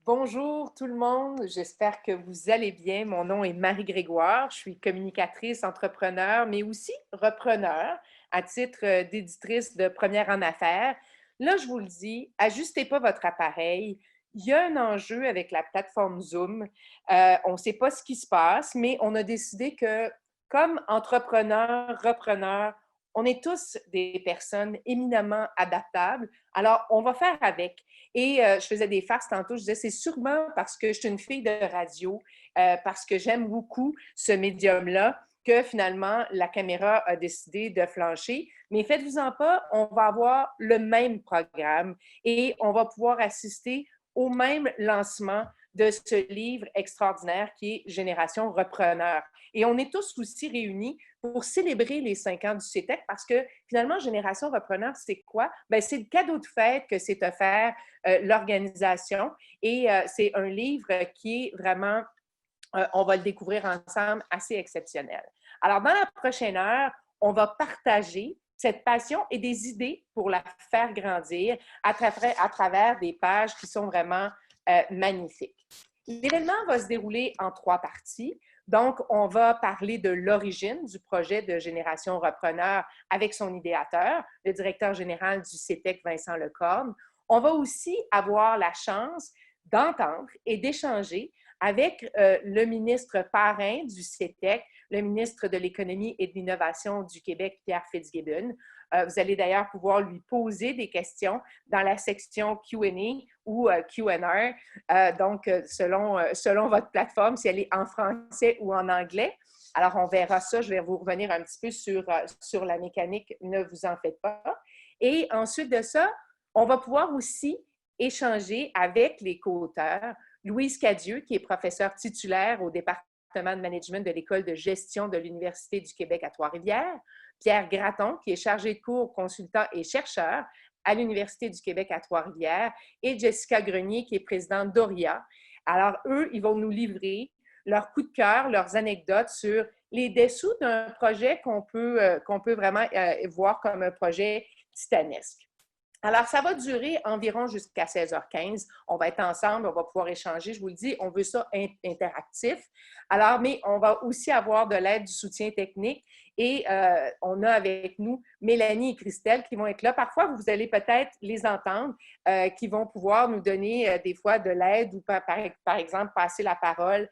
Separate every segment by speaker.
Speaker 1: Bonjour tout le monde, j'espère que vous allez bien. Mon nom est Marie Grégoire, je suis communicatrice, entrepreneur, mais aussi repreneur à titre d'éditrice de première en affaires. Là, je vous le dis, ajustez pas votre appareil. Il y a un enjeu avec la plateforme Zoom. On ne sait pas ce qui se passe, mais on a décidé que comme entrepreneurs, repreneurs, on est tous des personnes éminemment adaptables. Alors, on va faire avec. Et je faisais des farces tantôt, je disais, c'est sûrement parce que je suis une fille de radio, parce que j'aime beaucoup ce médium-là, que finalement, la caméra a décidé de flancher. Mais faites-vous-en pas, on va avoir le même programme et on va pouvoir assister au même lancement de ce livre extraordinaire qui est Génération Repreneur. Et on est tous aussi réunis pour célébrer les 5 ans du CETEC parce que finalement, Génération Repreneur, c'est quoi? Bien, c'est le cadeau de fête que s'est offert l'organisation et c'est un livre qui est vraiment, on va le découvrir ensemble, assez exceptionnel. Alors, dans la prochaine heure, on va partager cette passion et des idées pour la faire grandir à travers des pages qui sont vraiment magnifiques. L'événement va se dérouler en 3 parties. Donc, on va parler de l'origine du projet de Génération Repreneur avec son idéateur, le directeur général du CETEC, Vincent Lecorne. On va aussi avoir la chance d'entendre et d'échanger avec le ministre parrain du CETEC, le ministre de l'Économie et de l'Innovation du Québec, Pierre Fitzgibbon. Vous allez d'ailleurs pouvoir lui poser des questions dans la section Q&A ou Q&R, donc selon votre plateforme, si elle est en français ou en anglais. Alors, on verra ça. Je vais vous revenir un petit peu sur la mécanique. Ne vous en faites pas. Et ensuite de ça, on va pouvoir aussi échanger avec les co-auteurs. Louise Cadieux, qui est professeure titulaire au département de management de l'École de gestion de l'Université du Québec à Trois-Rivières. Pierre Gratton, qui est chargé de cours, consultant et chercheur à l'Université du Québec à Trois-Rivières. Et Jessica Grenier, qui est présidente d'ORIA. Alors, eux, ils vont nous livrer leurs coups de cœur, leurs anecdotes sur les dessous d'un projet qu'on peut vraiment voir comme un projet titanesque. Alors, ça va durer environ jusqu'à 16h15. On va être ensemble, on va pouvoir échanger. Je vous le dis, on veut ça interactif. Alors, mais on va aussi avoir de l'aide, du soutien technique. Et on a avec nous Mélanie et Christelle qui vont être là. Parfois, vous allez peut-être les entendre, qui vont pouvoir nous donner des fois de l'aide ou par exemple passer la parole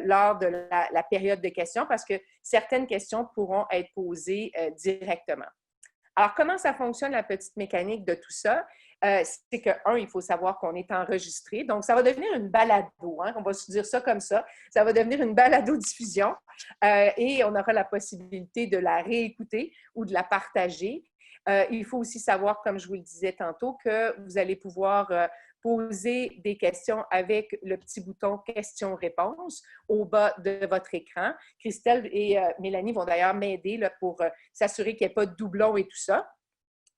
Speaker 1: lors de la période de questions parce que certaines questions pourront être posées directement. Alors, comment ça fonctionne, la petite mécanique de tout ça? C'est que, il faut savoir qu'on est enregistré. Donc, ça va devenir une balado, hein, on va se dire ça comme ça. Ça va devenir une balado-diffusion et on aura la possibilité de la réécouter ou de la partager. Il faut aussi savoir, comme je vous le disais tantôt, que vous allez pouvoir poser des questions avec le petit bouton questions-réponses au bas de votre écran. Christelle et Mélanie vont d'ailleurs m'aider pour s'assurer qu'il n'y ait pas de doublons et tout ça.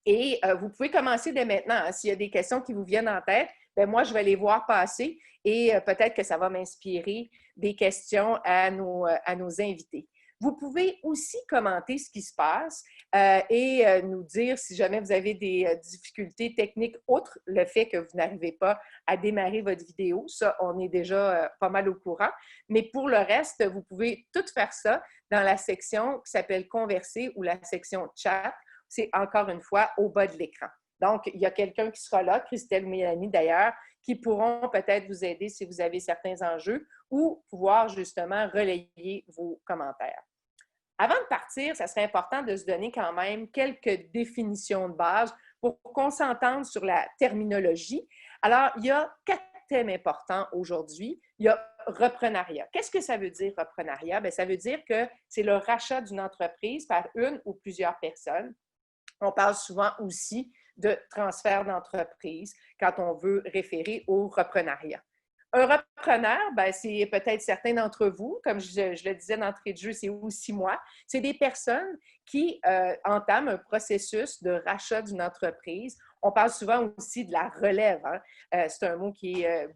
Speaker 1: Et vous pouvez commencer dès maintenant. Hein. S'il y a des questions qui vous viennent en tête, bien, moi, je vais les voir passer et peut-être que ça va m'inspirer des questions à nos invités. Vous pouvez aussi commenter ce qui se passe et nous dire si jamais vous avez des difficultés techniques, outre le fait que vous n'arrivez pas à démarrer votre vidéo. Ça, on est déjà pas mal au courant. Mais pour le reste, vous pouvez tout faire ça dans la section qui s'appelle Converser ou la section Chat. C'est encore une fois au bas de l'écran. Donc, il y a quelqu'un qui sera là, Christelle ou Mélanie d'ailleurs, qui pourront peut-être vous aider si vous avez certains enjeux ou pouvoir justement relayer vos commentaires. Avant de partir, ça serait important de se donner quand même quelques définitions de base pour qu'on s'entende sur la terminologie. Alors, il y a 4 thèmes importants aujourd'hui. Il y a reprenariat. Qu'est-ce que ça veut dire, reprenariat? Bien, ça veut dire que c'est le rachat d'une entreprise par une ou plusieurs personnes. On parle souvent aussi de transfert d'entreprise quand on veut référer au reprenariat. Un repreneur, ben, c'est peut-être certains d'entre vous, comme je le disais d'entrée de jeu, c'est aussi moi. C'est des personnes qui entament un processus de rachat d'une entreprise. On parle souvent aussi de la relève. Hein? C'est un mot qui est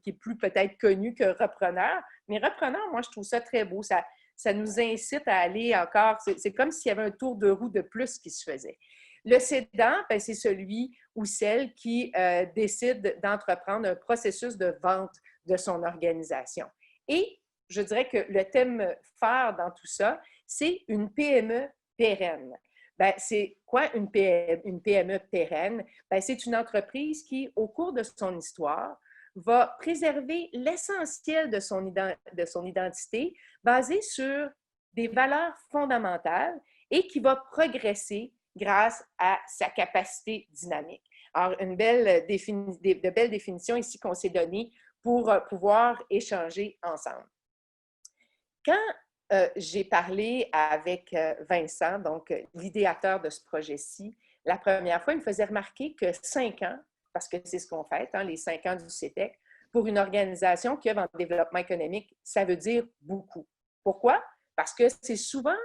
Speaker 1: qui est plus peut-être connu que repreneur. Mais repreneur, moi, je trouve ça très beau. Ça nous incite à aller encore. C'est comme s'il y avait un tour de roue de plus qui se faisait. Le cédant, ben, c'est celui ou celle qui décide d'entreprendre un processus de vente de son organisation. Et je dirais que le thème phare dans tout ça, c'est une PME pérenne. Ben, c'est quoi une PME pérenne? Ben, c'est une entreprise qui, au cours de son histoire, va préserver l'essentiel de son identité basée sur des valeurs fondamentales et qui va progresser grâce à sa capacité dynamique. Alors, de belles définitions ici qu'on s'est données pour pouvoir échanger ensemble. Quand j'ai parlé avec Vincent, donc l'idéateur de ce projet-ci, la première fois, il me faisait remarquer que 5 ans, parce que c'est ce qu'on fait, hein, les 5 ans du CETEC, pour une organisation qui œuvre en développement économique, ça veut dire beaucoup. Pourquoi? Parce que c'est souvent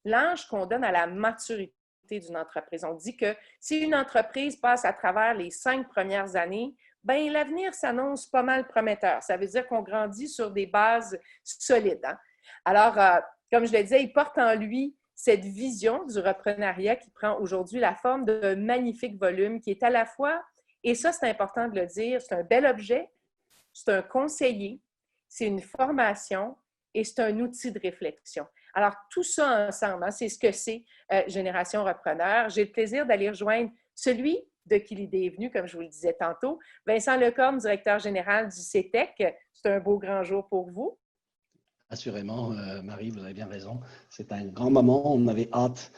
Speaker 1: l'âge qu'on donne à la maturité d'une entreprise. On dit que si une entreprise passe à travers les 5 premières années, bien, l'avenir s'annonce pas mal prometteur. Ça veut dire qu'on grandit sur des bases solides. Hein? Alors, comme je le disais, il porte en lui cette vision du reprenariat qui prend aujourd'hui la forme d'un magnifique volume qui est à la fois, et ça c'est important de le dire, c'est un bel objet, c'est un conseiller, c'est une formation et c'est un outil de réflexion. Alors, tout ça ensemble, hein, c'est ce que c'est Génération Repreneur. J'ai le plaisir d'aller rejoindre celui de qui l'idée est venue, comme je vous le disais tantôt, Vincent Lecorne, directeur général du CETEC. C'est un beau grand jour pour vous.
Speaker 2: Assurément, Marie, vous avez bien raison. C'est un grand moment. On avait hâte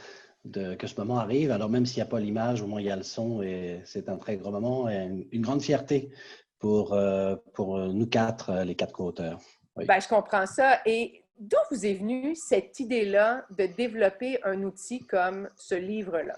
Speaker 2: que ce moment arrive. Alors, même s'il n'y a pas l'image, au moins il y a le son et c'est un très grand moment et une grande fierté pour nous quatre, les 4 co-auteurs.
Speaker 1: Oui. Ben, je comprends ça. Et d'où vous est venue cette idée-là de développer un outil comme ce livre-là?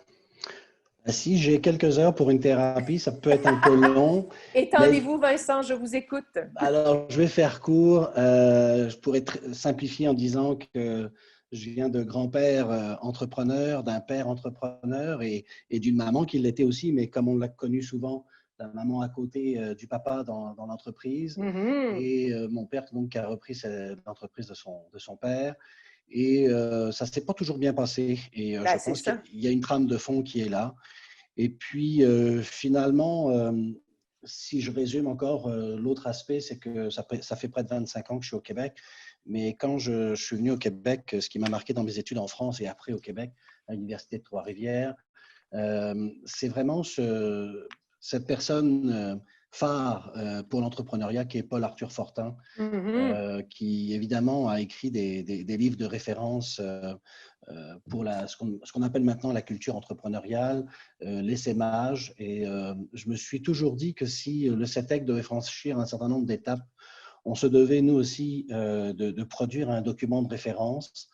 Speaker 2: Si j'ai quelques heures pour une thérapie, ça peut être un peu long.
Speaker 1: Étendez-vous, Vincent, je vous écoute.
Speaker 2: Alors, je vais faire court. Je pourrais simplifier en disant que je viens de grand-père entrepreneur, d'un père entrepreneur et d'une maman qui l'était aussi, mais comme on l'a connu souvent, la maman à côté du papa dans l'entreprise. Et mon père donc, qui a repris l'entreprise de son père. Et ça ne s'est pas toujours bien passé. Et je pense qu'il y a une trame de fond qui est là. Et puis, finalement, si je résume encore, l'autre aspect, c'est que ça fait près de 25 ans que je suis au Québec. Mais quand je suis venu au Québec, ce qui m'a marqué dans mes études en France et après au Québec, à l'Université de Trois-Rivières, c'est vraiment cette personne phare pour l'entrepreneuriat qui est Paul Arthur Fortin, qui évidemment a écrit des livres de référence pour ce qu'on appelle maintenant la culture entrepreneuriale, l'essaimage. Et je me suis toujours dit que si le CETEC devait franchir un certain nombre d'étapes, on se devait nous aussi de produire un document de référence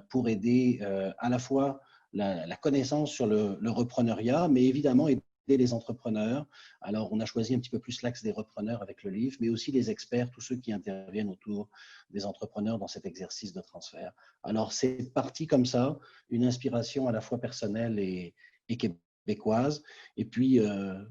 Speaker 2: pour aider à la fois la connaissance sur le repreneuriat, mais évidemment aider les entrepreneurs. Alors, on a choisi un petit peu plus l'axe des repreneurs avec le livre, mais aussi les experts, tous ceux qui interviennent autour des entrepreneurs dans cet exercice de transfert. Alors, c'est parti comme ça, une inspiration à la fois personnelle et québécoise. Et puis,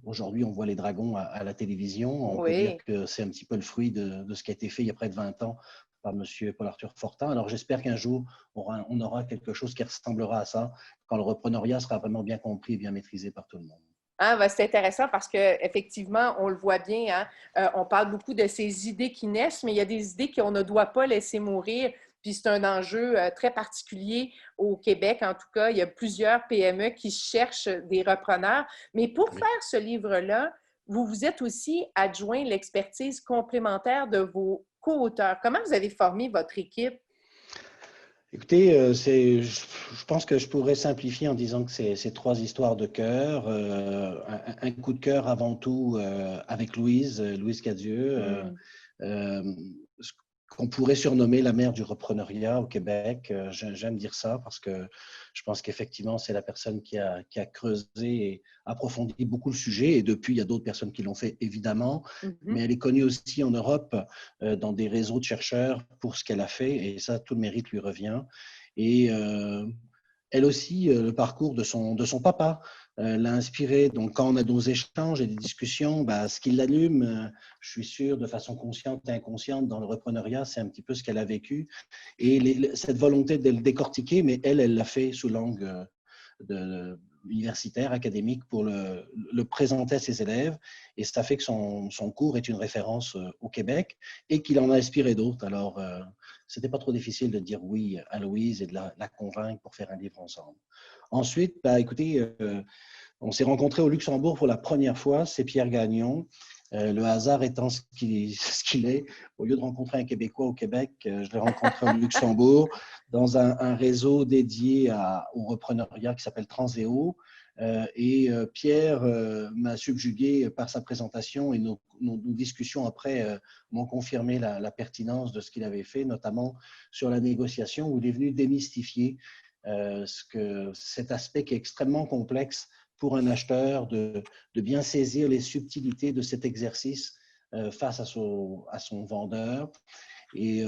Speaker 2: aujourd'hui, on voit les dragons à la télévision. On peut dire que c'est un petit peu le fruit de ce qui a été fait il y a près de 20 ans par M. Paul Arthur Fortin. Alors, j'espère qu'un jour, on aura quelque chose qui ressemblera à ça, quand le repreneuriat sera vraiment bien compris et bien maîtrisé par tout le monde.
Speaker 1: Ah, ben, c'est intéressant parce qu'effectivement, on le voit bien, hein, on parle beaucoup de ces idées qui naissent, mais il y a des idées qu'on ne doit pas laisser mourir. Puis c'est un enjeu très particulier au Québec. En tout cas, il y a plusieurs PME qui cherchent des repreneurs. Mais pour faire ce livre-là, vous vous êtes aussi adjoint l'expertise complémentaire de vos co-auteurs. Comment vous avez formé votre équipe?
Speaker 2: Écoutez, je pense que je pourrais simplifier en disant que c'est 3 histoires de cœur. Un coup de cœur avant tout avec Louise Cadieux, ce qu'on pourrait surnommer la mère du repreneuriat au Québec. J'aime dire ça parce que je pense qu'effectivement, c'est la personne qui a creusé et approfondi beaucoup le sujet. Et depuis, il y a d'autres personnes qui l'ont fait, évidemment. Mais elle est connue aussi en Europe dans des réseaux de chercheurs pour ce qu'elle a fait. Et ça, tout le mérite lui revient. Et elle aussi, le parcours de son papa l'a inspiré. Donc, quand on a nos échanges et des discussions, ce qui l'allume, je suis sûr, de façon consciente et inconsciente, dans le repreneuriat, c'est un petit peu ce qu'elle a vécu. Et cette volonté de le décortiquer, mais elle l'a fait sous l'angle universitaire, académique, pour le présenter à ses élèves. Et ça fait que son cours est une référence au Québec et qu'il en a inspiré d'autres. Alors, c'était pas trop difficile de dire oui à Louise et de la convaincre pour faire un livre ensemble. Ensuite, écoutez, on s'est rencontrés au Luxembourg pour la première fois. C'est Pierre Gagnon. Le hasard étant ce qu'il est, au lieu de rencontrer un Québécois au Québec, je l'ai rencontré au Luxembourg dans un réseau dédié au repreneuriat qui s'appelle Transéo. Pierre m'a subjugué par sa présentation et nos discussions après m'ont confirmé la pertinence de ce qu'il avait fait, notamment sur la négociation où il est venu démystifier cet aspect qui est extrêmement complexe pour un acheteur de bien saisir les subtilités de cet exercice face à son vendeur. Et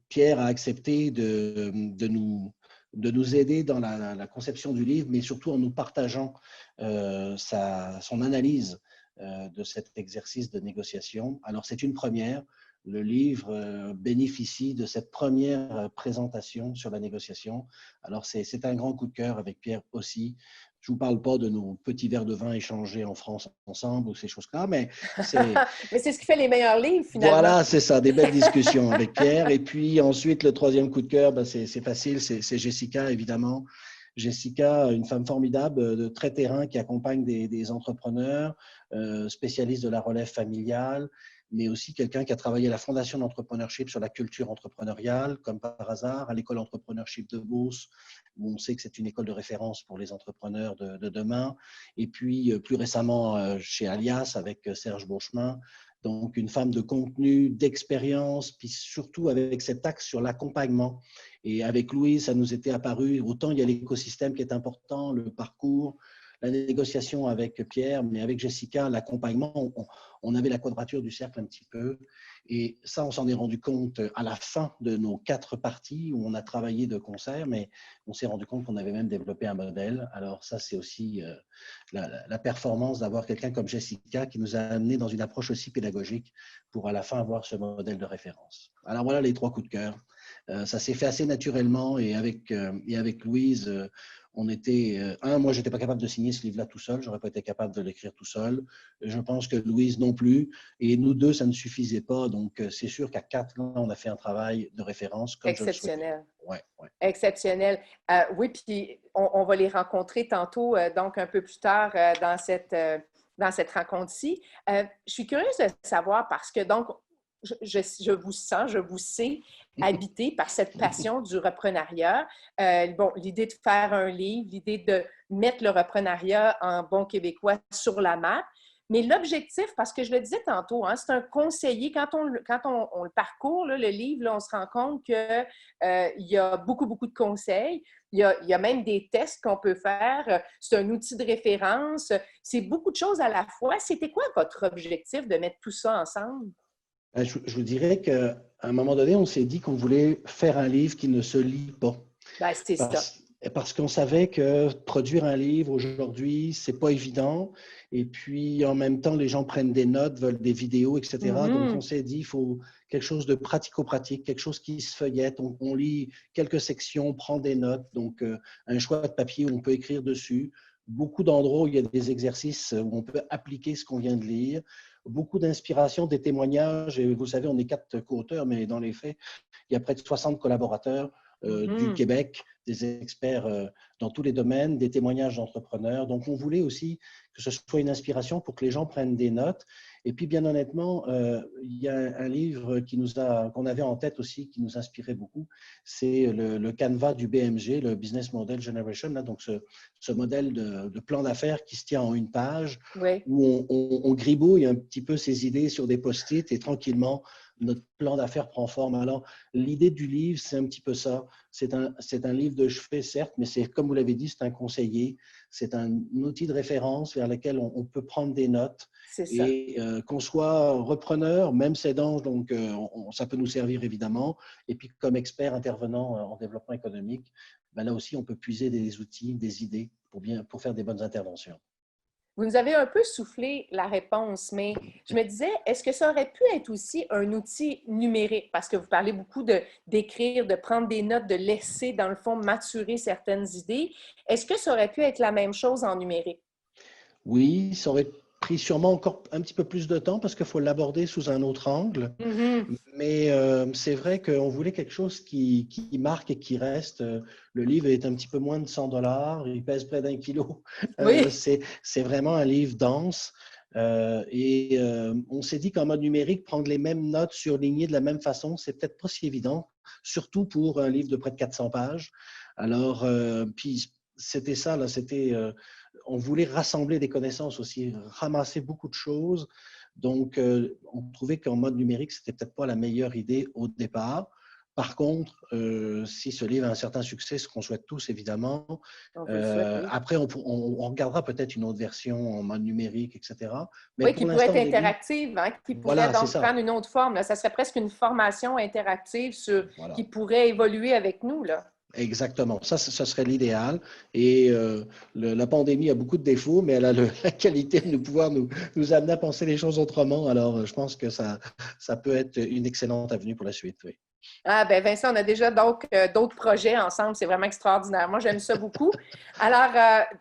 Speaker 2: Pierre a accepté de nous aider dans la conception du livre, mais surtout en nous partageant son analyse de cet exercice de négociation. Alors, c'est une première. Le livre bénéficie de cette première présentation sur la négociation. Alors, c'est un grand coup de cœur avec Pierre aussi. Je ne vous parle pas de nos petits verres de vin échangés en France ensemble ou ces choses-là, mais c'est…
Speaker 1: Mais c'est ce qui fait les meilleurs livres, finalement.
Speaker 2: Voilà, c'est ça, des belles discussions avec Pierre. Et puis ensuite, le troisième coup de cœur, c'est facile, c'est Jessica, évidemment. Jessica, une femme formidable, de très terrain, qui accompagne des entrepreneurs, spécialiste de la relève familiale, mais aussi quelqu'un qui a travaillé à la Fondation d'entrepreneurship sur la culture entrepreneuriale, comme par hasard, à l'école entrepreneurship de Beauce, où on sait que c'est une école de référence pour les entrepreneurs de demain. Et puis, plus récemment, chez Alias, avec Serge Beauchemin. Donc, une femme de contenu, d'expérience, puis surtout avec cet axe sur l'accompagnement. Et avec Louise, ça nous était apparu, autant il y a l'écosystème qui est important, le parcours, la négociation avec Pierre, mais avec Jessica, l'accompagnement, on avait la quadrature du cercle un petit peu. Et ça, on s'en est rendu compte à la fin de nos 4 parties où on a travaillé de concert, mais on s'est rendu compte qu'on avait même développé un modèle. Alors ça, c'est aussi la performance d'avoir quelqu'un comme Jessica qui nous a amené dans une approche aussi pédagogique pour à la fin avoir ce modèle de référence. Alors voilà les 3 coups de cœur. Ça s'est fait assez naturellement et avec Louise, on était… moi, je n'étais pas capable de signer ce livre-là tout seul. Je n'aurais pas été capable de l'écrire tout seul. Je pense que Louise non plus. Et nous deux, ça ne suffisait pas. Donc, c'est sûr qu'à 4 ans, on a fait un travail de référence comme je le souhaitais.
Speaker 1: Exceptionnel.
Speaker 2: Ouais.
Speaker 1: Exceptionnel. Oui, puis on va les rencontrer tantôt, donc un peu plus tard dans cette rencontre-ci. Je suis curieuse de savoir parce que, donc, je vous sens, je vous sais habité par cette passion du reprenariat. L'idée de faire un livre, l'idée de mettre le reprenariat en bon québécois sur la map. Mais l'objectif, parce que je le disais tantôt, hein, c'est un conseiller. Quand on le parcourt, là, le livre, là, on se rend compte qu'il y a beaucoup, beaucoup de conseils. Il y a même des tests qu'on peut faire. C'est un outil de référence. C'est beaucoup de choses à la fois. C'était quoi votre objectif de mettre tout ça ensemble?
Speaker 2: Je vous dirais qu'à un moment donné, on s'est dit qu'on voulait faire un livre qui ne se lit pas.
Speaker 1: Ben, c'est ça.
Speaker 2: Parce qu'on savait que produire un livre aujourd'hui, c'est pas évident. Et puis, en même temps, les gens prennent des notes, veulent des vidéos, etc. Donc, on s'est dit, il faut quelque chose de pratico-pratique, quelque chose qui se feuillette. On lit quelques sections, on prend des notes. Donc, un choix de papier où on peut écrire dessus. Beaucoup d'endroits où il y a des exercices où on peut appliquer ce qu'on vient de lire. Beaucoup d'inspiration, des témoignages. Et vous savez, on est 4 co-auteurs, mais dans les faits, il y a près de 60 collaborateurs du Québec, des experts dans tous les domaines, des témoignages d'entrepreneurs. Donc, on voulait aussi que ce soit une inspiration pour que les gens prennent des notes. Et puis, bien honnêtement, il y a un livre qu'on avait en tête aussi, qui nous inspirait beaucoup. C'est le Canva du BMG, le Business Model Generation. Là, donc, ce modèle de plan d'affaires qui se tient en une page,
Speaker 1: oui.
Speaker 2: où on gribouille un petit peu ses idées sur des post-it et tranquillement, notre plan d'affaires prend forme. Alors, l'idée du livre, c'est un petit peu ça. C'est un livre de chevet, certes, mais c'est, comme vous l'avez dit, c'est un conseiller. C'est un outil de référence vers lequel on peut prendre des notes.
Speaker 1: C'est ça.
Speaker 2: Et qu'on soit repreneur, même cédant, donc ça peut nous servir évidemment. Et puis, comme expert intervenant en développement économique, ben là aussi, on peut puiser des outils, des idées pour faire des bonnes interventions.
Speaker 1: Vous nous avez un peu soufflé la réponse, mais je me disais, est-ce que ça aurait pu être aussi un outil numérique? Parce que vous parlez beaucoup d'écrire, de prendre des notes, de laisser, dans le fond, maturer certaines idées. Est-ce que ça aurait pu être la même chose en numérique?
Speaker 2: Oui, ça aurait pris sûrement encore un petit peu plus de temps parce qu'il faut l'aborder sous un autre angle.
Speaker 1: Mhm.
Speaker 2: Mais c'est vrai qu'on voulait quelque chose qui marque et qui reste. Le livre est un petit peu moins de 100 $, il pèse près d'un kilo.
Speaker 1: Oui.
Speaker 2: C'est vraiment un livre dense. On s'est dit qu'en mode numérique, prendre les mêmes notes surlignées de la même façon, c'est peut-être pas si évident, surtout pour un livre de près de 400 pages. Alors, puis c'était ça, là, on voulait rassembler des connaissances aussi, ramasser beaucoup de choses. Donc, on trouvait qu'en mode numérique, c'était peut-être pas la meilleure idée au départ. Par contre, si ce livre a un certain succès, ce qu'on souhaite tous, évidemment,
Speaker 1: On vous le souhaite, oui.
Speaker 2: après, on regardera peut-être une autre version en mode numérique, etc. Mais
Speaker 1: Oui, qui
Speaker 2: pour
Speaker 1: pourrait être
Speaker 2: l'instant, les livres,
Speaker 1: interactive, hein, qui pourrait
Speaker 2: voilà, c'est
Speaker 1: donc
Speaker 2: ça.
Speaker 1: prendre une autre forme. Là. Ça serait presque une formation interactive qui
Speaker 2: Voilà.
Speaker 1: pourrait évoluer avec nous, là.
Speaker 2: Exactement. Ça serait l'idéal. Et la pandémie a beaucoup de défauts, mais elle a la qualité de pouvoir nous amener à penser les choses autrement. Alors, je pense que ça peut être une excellente avenue pour la suite. Oui.
Speaker 1: Ah, ben Vincent, on a déjà donc d'autres projets ensemble. C'est vraiment extraordinaire. Moi, j'aime ça beaucoup. Alors,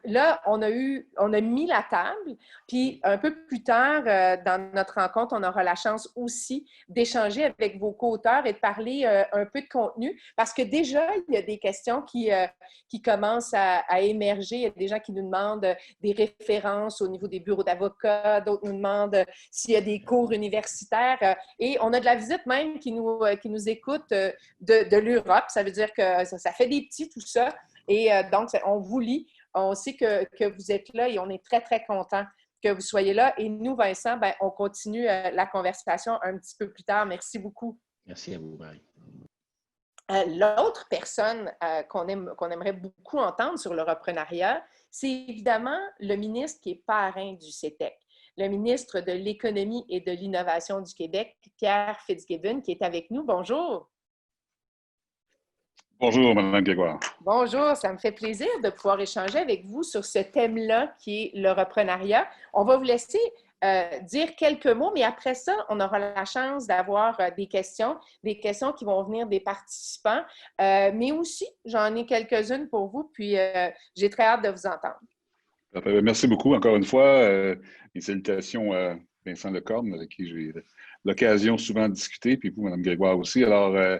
Speaker 1: là, on a mis la table. Puis, un peu plus tard, dans notre rencontre, on aura la chance aussi d'échanger avec vos co-auteurs et de parler un peu de contenu. Parce que déjà, il y a des questions qui commencent à émerger. Il y a des gens qui nous demandent des références au niveau des bureaux d'avocats. D'autres nous demandent s'il y a des cours universitaires. Et on a de la visite même qui nous écoute de l'Europe. Ça veut dire que ça fait des petits, tout ça. Et donc, on vous lit. On sait que vous êtes là et on est très, très content que vous soyez là. Et nous, Vincent, ben, on continue la conversation un petit peu plus tard. Merci beaucoup.
Speaker 2: Merci à vous, Marie.
Speaker 1: L'autre personne qu'on aimerait beaucoup entendre sur le reprenariat, c'est évidemment le ministre qui est parrain du CETEC, le ministre de l'Économie et de l'Innovation du Québec, Pierre Fitzgibbon, qui est avec nous. Bonjour.
Speaker 3: Bonjour, Mme Grégoire.
Speaker 1: Bonjour, ça me fait plaisir de pouvoir échanger avec vous sur ce thème-là qui est le reprenariat. On va vous laisser dire quelques mots, mais après ça, on aura la chance d'avoir des questions qui vont venir des participants, mais aussi, j'en ai quelques-unes pour vous, puis j'ai très hâte de vous entendre.
Speaker 3: Merci beaucoup encore une fois. Mes salutations à Vincent Lecorne, avec qui j'ai l'occasion souvent de discuter, puis vous, Mme Grégoire aussi. Alors,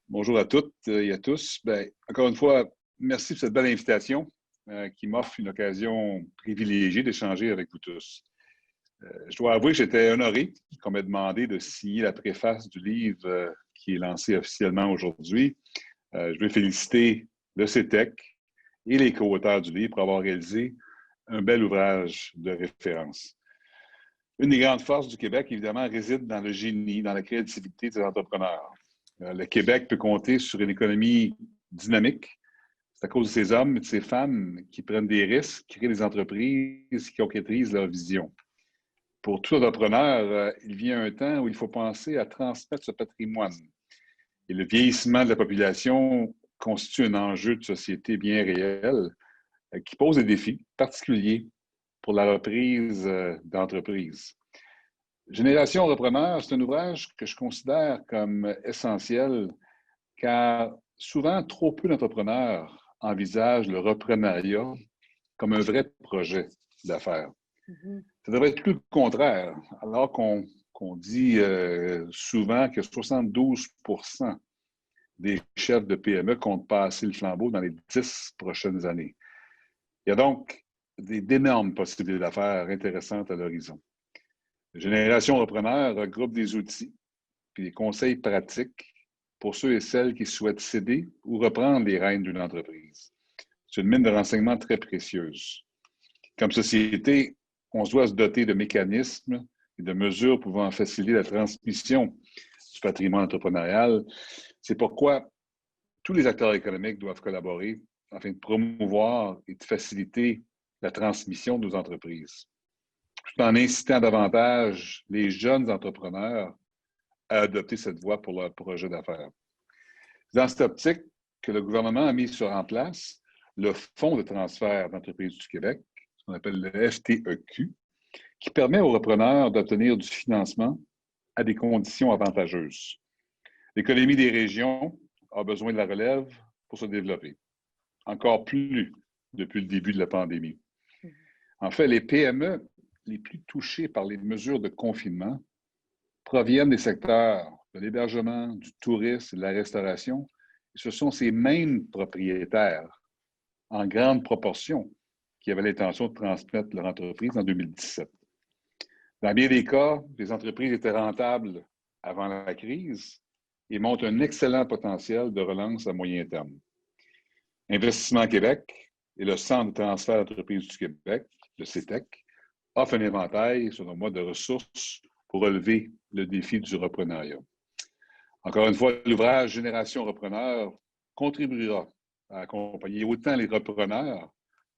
Speaker 3: bonjour à toutes et à tous. Bien, encore une fois, merci pour cette belle invitation qui m'offre une occasion privilégiée d'échanger avec vous tous. Je dois avouer que j'étais honoré qu'on m'ait demandé de signer la préface du livre qui est lancé officiellement aujourd'hui. Je veux féliciter le CETEC et les co-auteurs du livre pour avoir réalisé un bel ouvrage de référence. Une des grandes forces du Québec, évidemment, réside dans le génie, dans la créativité des entrepreneurs. Le Québec peut compter sur une économie dynamique. C'est à cause de ces hommes et de ces femmes qui prennent des risques, qui créent des entreprises, qui concrétisent leur vision. Pour tout entrepreneur, il vient un temps où il faut penser à transmettre ce patrimoine. Et le vieillissement de la population constitue un enjeu de société bien réel qui pose des défis particuliers pour la reprise d'entreprise. Génération Repreneur, c'est un ouvrage que je considère comme essentiel car souvent trop peu d'entrepreneurs envisagent le reprenariat comme un vrai projet d'affaires. Ça devrait être plus le contraire, alors qu'on dit souvent que 72% des chefs de PME comptent passer le flambeau dans les 10 prochaines années. Il y a donc d'énormes possibilités d'affaires intéressantes à l'horizon. Génération Repreneur regroupe des outils et des conseils pratiques pour ceux et celles qui souhaitent céder ou reprendre les rênes d'une entreprise. C'est une mine de renseignements très précieuse. Comme société, on doit se doter de mécanismes et de mesures pouvant faciliter la transmission du patrimoine entrepreneurial. C'est pourquoi tous les acteurs économiques doivent collaborer afin de promouvoir et de faciliter la transmission de nos entreprises, tout en incitant davantage les jeunes entrepreneurs à adopter cette voie pour leur projet d'affaires. C'est dans cette optique que le gouvernement a mis en place le Fonds de transfert d'entreprises du Québec, ce qu'on appelle le FTEQ, qui permet aux repreneurs d'obtenir du financement à des conditions avantageuses. L'économie des régions a besoin de la relève pour se développer, encore plus depuis le début de la pandémie. En fait, les PME les plus touchées par les mesures de confinement proviennent des secteurs de l'hébergement, du tourisme et de la restauration. Et ce sont ces mêmes propriétaires, en grande proportion, qui avaient l'intention de transmettre leur entreprise en 2017. Dans bien des cas, les entreprises étaient rentables avant la crise et montrent un excellent potentiel de relance à moyen terme. Investissement Québec et le Centre de transfert d'entreprises du Québec, le CETEC, offrent un éventail, selon moi, de ressources pour relever le défi du repreneuriat. Encore une fois, l'ouvrage Génération Repreneur contribuera à accompagner autant les repreneurs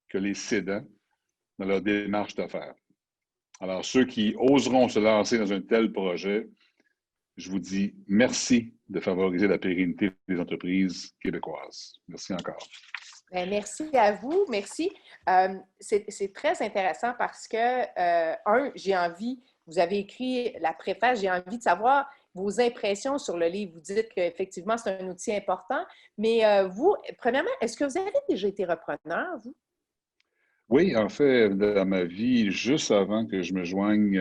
Speaker 3: que les cédants dans leur démarche d'affaires. Alors, ceux qui oseront se lancer dans un tel projet, je vous dis merci de favoriser la pérennité des entreprises québécoises. Merci encore.
Speaker 1: Bien, merci à vous. Merci. C'est très intéressant parce que, j'ai envie, vous avez écrit la préface, j'ai envie de savoir vos impressions sur le livre. Vous dites qu'effectivement, c'est un outil important, mais vous, premièrement, est-ce que vous avez déjà été repreneur, vous?
Speaker 3: Oui, en fait, dans ma vie, juste avant que je me joigne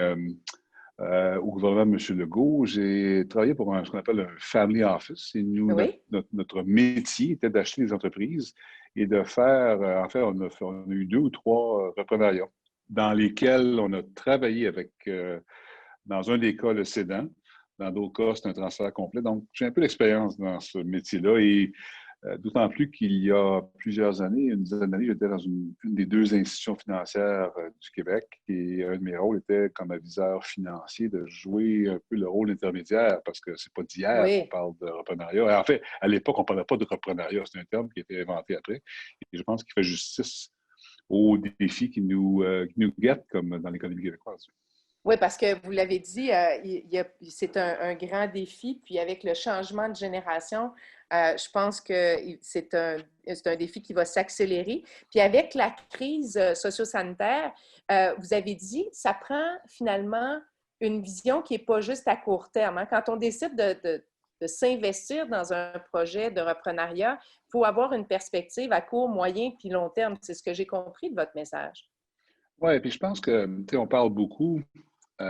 Speaker 3: au gouvernement de M. Legault, j'ai travaillé pour ce qu'on appelle un family office. Et nous,
Speaker 1: Oui.
Speaker 3: notre métier était d'acheter des entreprises et de faire, en fait, on a eu 2 ou 3 reprenariats dans lesquels on a travaillé avec, dans un des cas, le cédant. Dans d'autres cas, c'est un transfert complet. Donc, j'ai un peu d'expérience dans ce métier-là et d'autant plus qu'il y a plusieurs années, une dizaine d'années, j'étais dans une des 2 institutions financières du Québec et un de mes rôles était comme aviseur financier de jouer un peu le rôle intermédiaire parce que c'est pas d'hier qu'on parle de reprenariat. En fait, à l'époque, on ne parlait pas de reprenariat, c'est un terme qui a été inventé après et je pense qu'il fait justice aux défis qui nous guettent comme dans l'économie québécoise.
Speaker 1: Oui, parce que vous l'avez dit, c'est un grand défi. Puis avec le changement de génération, je pense que c'est un défi qui va s'accélérer. Puis avec la crise socio-sanitaire, vous avez dit, ça prend finalement une vision qui n'est pas juste à court terme. Hein. Quand on décide de s'investir dans un projet de reprenariat, il faut avoir une perspective à court, moyen puis long terme. C'est ce que j'ai compris de votre message.
Speaker 3: Oui, puis je pense que, tu sais, on parle beaucoup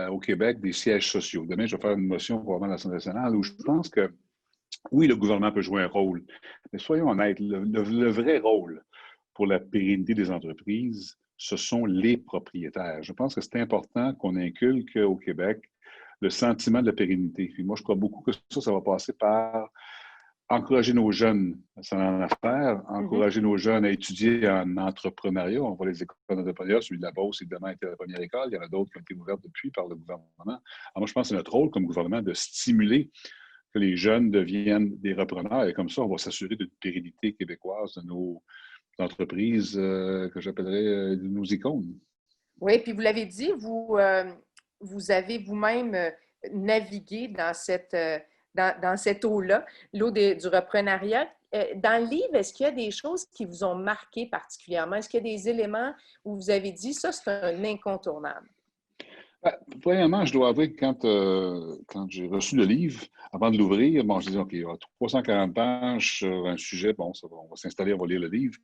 Speaker 3: au Québec des sièges sociaux. Demain, je vais faire une motion pour à l'Assemblée nationale où je pense que, oui, le gouvernement peut jouer un rôle, mais soyons honnêtes, le vrai rôle pour la pérennité des entreprises, ce sont les propriétaires. Je pense que c'est important qu'on inculque au Québec le sentiment de la pérennité. Puis moi, je crois beaucoup que ça va passer par encourager nos jeunes à s'en en affaires, encourager nos jeunes à étudier en entrepreneuriat. On voit les écoles d'entrepreneuriat, celui de la Beauce, évidemment, était la première école. Il y en a d'autres qui ont été ouvertes depuis par le gouvernement. Alors moi, je pense que c'est notre rôle comme gouvernement de stimuler que les jeunes deviennent des repreneurs. Et comme ça, on va s'assurer d'une pérennité québécoise de nos entreprises que j'appellerais de nos icônes.
Speaker 1: Oui, puis vous l'avez dit, vous avez vous-même navigué dans cette eau-là, l'eau du reprenariat. Dans le livre, est-ce qu'il y a des choses qui vous ont marqué particulièrement? Est-ce qu'il y a des éléments où vous avez dit, ça, c'est un incontournable?
Speaker 3: Premièrement, je dois avouer que quand j'ai reçu le livre, avant de l'ouvrir, bon, je disais, OK, il y a 340 pages sur un sujet, bon, on va s'installer, on va lire le livre.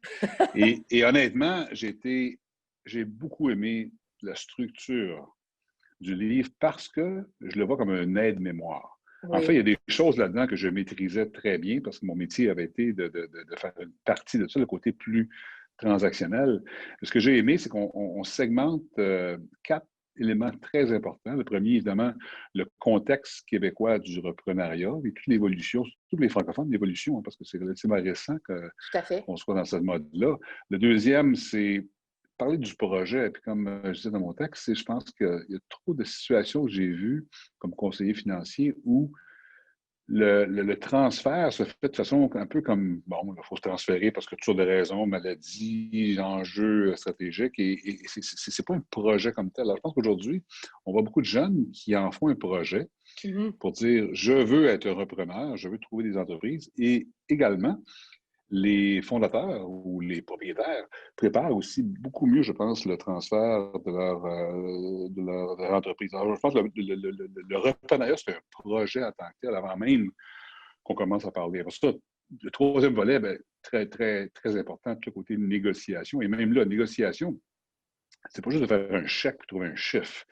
Speaker 3: Et honnêtement, j'ai beaucoup aimé la structure du livre parce que je le vois comme un aide-mémoire. Oui. En fait, il y a des choses là-dedans que je maîtrisais très bien parce que mon métier avait été de faire une partie de ça, le côté plus transactionnel. Ce que j'ai aimé, c'est qu'on segmente 4 éléments très importants. Le premier, évidemment, le contexte québécois du reprenariat et toute l'évolution, tous les francophones, l'évolution, hein, parce que c'est relativement récent qu'on soit dans ce mode-là. Le deuxième, c'est parler du projet. Puis comme je disais dans mon texte, je pense qu'il y a trop de situations que j'ai vues comme conseiller financier où le transfert se fait de façon un peu comme, bon, il faut se transférer parce que toutes sortes de raisons, maladies, enjeux stratégiques, et c'est pas un projet comme tel. Alors, je pense qu'aujourd'hui, on voit beaucoup de jeunes qui en font un projet pour dire, je veux être un repreneur, je veux trouver des entreprises, et également, les fondateurs ou les propriétaires préparent aussi beaucoup mieux, je pense, le transfert de leur entreprise. Alors, je pense que le reprenariat, c'est un projet en tant que tel avant même qu'on commence à parler. Parce que le troisième volet, bien, très, très, très important, tout le côté négociation. Et même là, négociation, c'est pas juste de faire un chèque pour trouver un chiffre.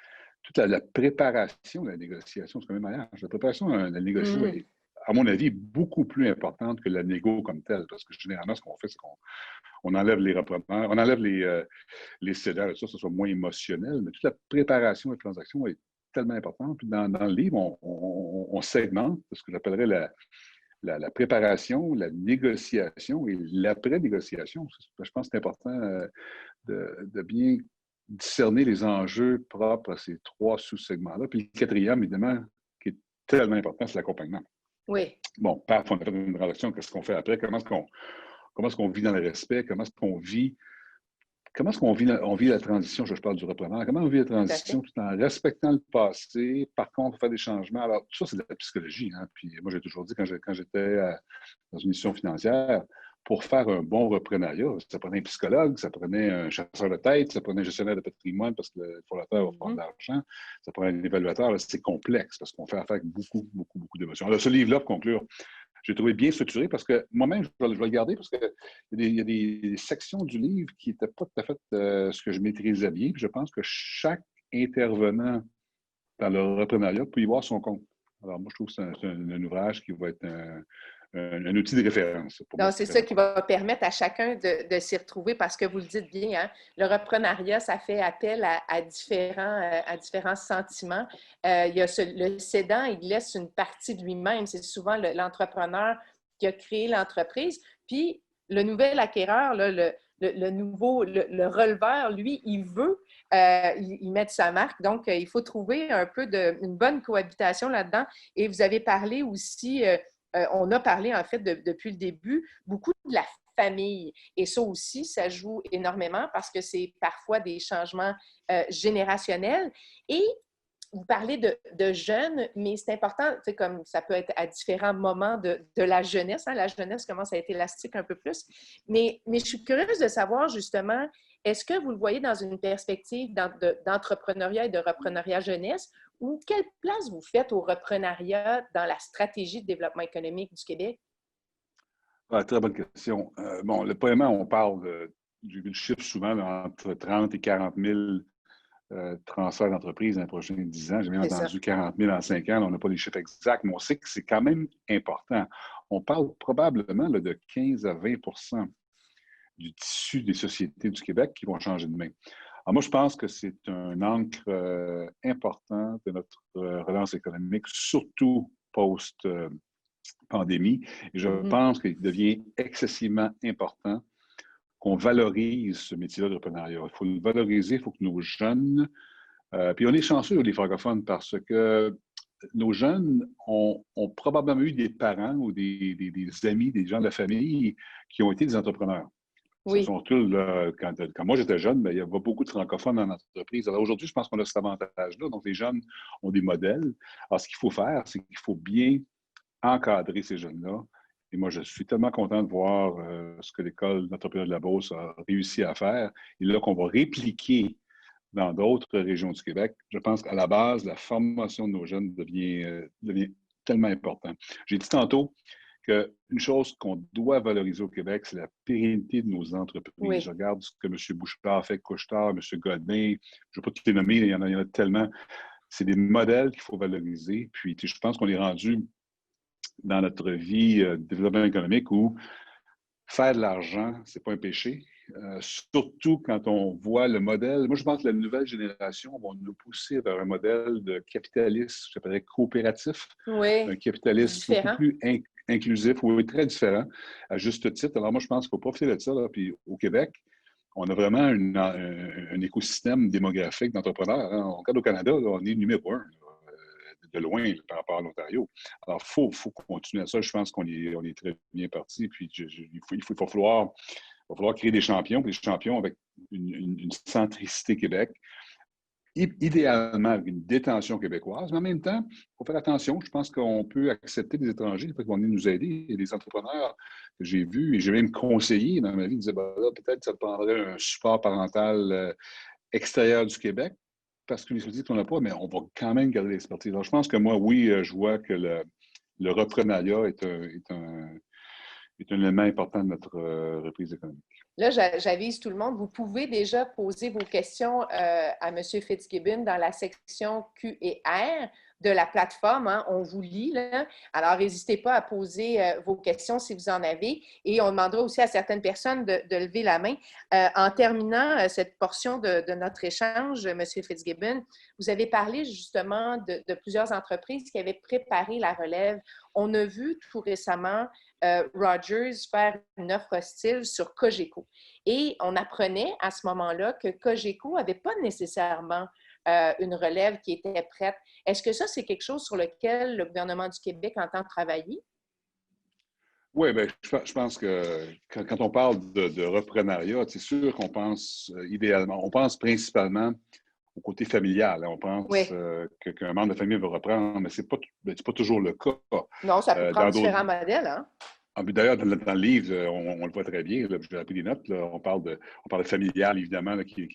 Speaker 3: Toute la préparation de la négociation, c'est quand même malade. La préparation de la négociation est, à mon avis, beaucoup plus importante que la négo comme telle. Parce que généralement, ce qu'on fait, c'est qu'on enlève les repreneurs, on enlève les cédants, ça soit moins émotionnel, mais toute la préparation de la transaction est tellement importante. Puis dans le livre, on segmente ce que j'appellerais la préparation, la négociation et l'après-négociation. Je pense que c'est important de bien discerner les enjeux propres à ces trois sous-segments-là. Puis le quatrième, évidemment, qui est tellement important, c'est l'accompagnement.
Speaker 1: Oui.
Speaker 3: Bon, paf, on a fait une relation, qu'est-ce qu'on fait après? Comment est-ce qu'on vit dans le respect? Comment est-ce qu'on vit on vit la transition, je parle du repreneur, comment on vit la transition tout en respectant le passé, par contre, faire des changements. Alors, tout ça, c'est de la psychologie. Hein? Puis moi, j'ai toujours dit, quand j'étais dans une mission financière, pour faire un bon reprenariat, ça prenait un psychologue, ça prenait un chasseur de tête, ça prenait un gestionnaire de patrimoine parce que le fondateur va prendre de l'argent, ça prenait un évaluateur. C'est complexe parce qu'on fait affaire avec beaucoup, beaucoup, beaucoup d'émotions. Alors, ce livre-là, pour conclure, j'ai trouvé bien structuré parce que moi-même, je vais le garder parce qu'il y a des sections du livre qui n'étaient pas tout à fait ce que je maîtrisais bien. Puis je pense que chaque intervenant dans le reprenariat peut y voir son compte. Alors, moi, je trouve que c'est un ouvrage qui va être un outil de référence.
Speaker 1: Donc, c'est ça qui va permettre à chacun de s'y retrouver parce que vous le dites bien, hein, le reprenariat, ça fait appel à différents sentiments. Il y a le cédant, il laisse une partie de lui-même. C'est souvent l'entrepreneur qui a créé l'entreprise. Puis, le nouvel acquéreur, là, le releveur, lui, il veut y mettre sa marque. Donc, il faut trouver un peu une bonne cohabitation là-dedans. Et vous avez parlé aussi... on a parlé, en fait, depuis le début, beaucoup de la famille. Et ça aussi, ça joue énormément parce que c'est parfois des changements générationnels. Et vous parlez de jeunes, mais c'est important, comme ça peut être à différents moments de la jeunesse. Hein, la jeunesse commence à être élastique un peu plus. Mais je suis curieuse de savoir, justement, est-ce que vous le voyez dans une perspective d'entrepreneuriat et de reprenariat jeunesse ou quelle place vous faites au reprenariat dans la stratégie de développement économique du Québec?
Speaker 3: Ah, très bonne question. Bon, premièrement, on parle du chiffre souvent entre 30 et 40 000 transferts d'entreprise dans les prochains 10 ans. J'ai même entendu 40 000 en 5 ans. On n'a pas les chiffres exacts, mais on sait que c'est quand même important. On parle probablement là, de 15 à 20 du tissu des sociétés du Québec qui vont changer de main. Alors moi, je pense que c'est un ancre important de notre relance économique, surtout post-pandémie. Et je pense qu'il devient excessivement important qu'on valorise ce métier-là de reprenariat. Il faut le valoriser, il faut que nos jeunes... puis on est chanceux, les francophones, parce que nos jeunes ont probablement eu des parents ou des amis, des gens de la famille qui ont été des entrepreneurs.
Speaker 1: Oui.
Speaker 3: Ce sont tous, là, quand moi j'étais jeune, il y avait beaucoup de francophones dans l'entreprise. Alors aujourd'hui, je pense qu'on a cet avantage-là. Donc les jeunes ont des modèles. Alors ce qu'il faut faire, c'est qu'il faut bien encadrer ces jeunes-là. Et moi, je suis tellement content de voir ce que l'École d'entrepreneuriat de la Beauce a réussi à faire. Et là, qu'on va répliquer dans d'autres régions du Québec. Je pense qu'à la base, la formation de nos jeunes devient tellement importante. J'ai dit tantôt qu'une chose qu'on doit valoriser au Québec, c'est la pérennité de nos entreprises.
Speaker 1: Oui.
Speaker 3: Je regarde ce que M. Bouchard fait, Couche-Tard, M. Godin, je ne vais pas tout les nommer, il y en a tellement. C'est des modèles qu'il faut valoriser. Puis, je pense qu'on est rendu dans notre vie de développement économique où faire de l'argent, ce n'est pas un péché. Surtout quand on voit le modèle. Moi, je pense que la nouvelle génération va nous pousser vers un modèle de capitalisme, je l'appellerais coopératif.
Speaker 1: Oui,
Speaker 3: un capitalisme beaucoup plus inclusif, oui, très différent, à juste titre. Alors moi, je pense qu'il faut profiter de ça. Là. Puis au Québec, on a vraiment un écosystème démographique d'entrepreneurs. Hein. On regarde au Canada, là, on est numéro 1. De loin là, par rapport à l'Ontario. Alors, il faut continuer à ça. Je pense qu'on est très bien parti. Puis, il va falloir créer des champions, des champions avec une centricité Québec. idéalement avec une détention québécoise, mais en même temps, il faut faire attention. Je pense qu'on peut accepter des étrangers qui vont venir nous aider. Il y a des entrepreneurs que j'ai vus et j'ai même conseillé dans ma vie, ils disaient, ben là, peut-être que ça prendrait un support parental extérieur du Québec, parce que les sociétés qu'on n'a pas, mais on va quand même garder l'expertise. Alors, je pense que moi, oui, je vois que le reprenariat est un élément important de notre reprise économique.
Speaker 1: Là, j'avise tout le monde. Vous pouvez déjà poser vos questions à M. Fitzgibbon dans la section Q&R de la plateforme. Hein. On vous lit, là. Alors, n'hésitez pas à poser vos questions si vous en avez. Et on demandera aussi à certaines personnes de lever la main. En terminant cette portion de notre échange, M. Fitzgibbon, vous avez parlé justement de plusieurs entreprises qui avaient préparé la relève. On a vu tout récemment Rogers faire une offre hostile sur Cogeco. Et on apprenait à ce moment-là que Cogeco n'avait pas nécessairement une relève qui était prête. Est-ce que ça, c'est quelque chose sur lequel le gouvernement du Québec entend travailler?
Speaker 3: Oui, bien, je pense que quand on parle de reprenariat, c'est sûr qu'on pense idéalement, on pense principalement au côté familial. Hein. On pense qu'un membre de famille va reprendre, mais ce n'est pas toujours le cas.
Speaker 1: Non, ça peut prendre différents modèles. Hein?
Speaker 3: D'ailleurs, dans le livre, on le voit très bien. J'ai pris des notes. Là, on parle de familial, évidemment, là, qui est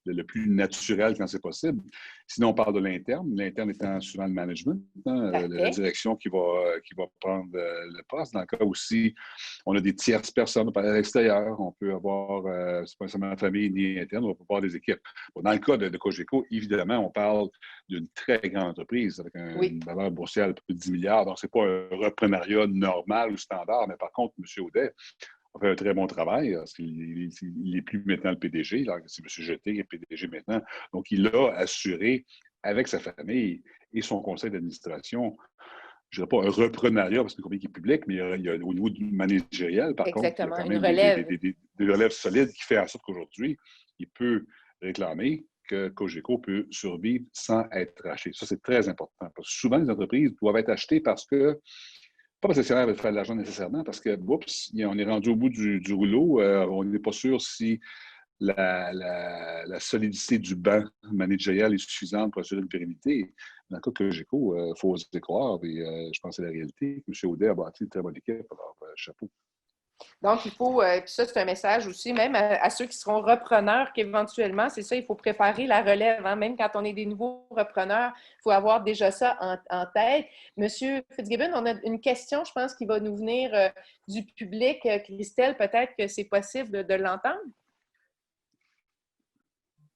Speaker 3: le plus naturel quand c'est possible. Sinon, on parle de l'interne. L'interne étant souvent le management, hein, la direction qui va prendre le poste. Dans le cas aussi, on a des tierces personnes à l'extérieur. On peut avoir, c'est pas seulement la famille ni interne, on peut avoir des équipes. Bon, dans le cas de Cogeco, évidemment, on parle d'une très grande entreprise avec une valeur boursière de plus de 10 milliards. Donc, ce n'est pas un reprenariat normal ou standard, mais par contre, M. Audet a fait un très bon travail parce qu'il n'est plus maintenant le PDG. C'est M. Jeté qui est PDG maintenant. Donc, il a assuré avec sa famille et son conseil d'administration, je ne dirais pas un reprenariat parce que c'est une compagnie qui est publique, mais il y a au niveau du managérial, par contre, il y a quand même des relèves solides qui fait en sorte qu'aujourd'hui, il peut réclamer que Cogeco peut survivre sans être racheté. Ça, c'est très important. Parce que souvent, les entreprises doivent être achetées pas parce que l'actionnaire veut faire de l'argent nécessairement, parce que, oups, on est rendu au bout du rouleau, on n'est pas sûr si la solidité du banc managérial est suffisante pour assurer une pérennité. Dans le cas de Cogeco, il faut oser croire, et je pense que c'est la réalité. M. Audet a bâti une très bonne équipe, alors chapeau.
Speaker 1: Donc, il faut, puis ça, c'est un message aussi, même à ceux qui seront repreneurs, qu'éventuellement, c'est ça, il faut préparer la relève. Hein? Même quand on est des nouveaux repreneurs, il faut avoir déjà ça en tête. Monsieur Fitzgibbon, on a une question, je pense, qui va nous venir du public. Christelle, peut-être que c'est possible de l'entendre?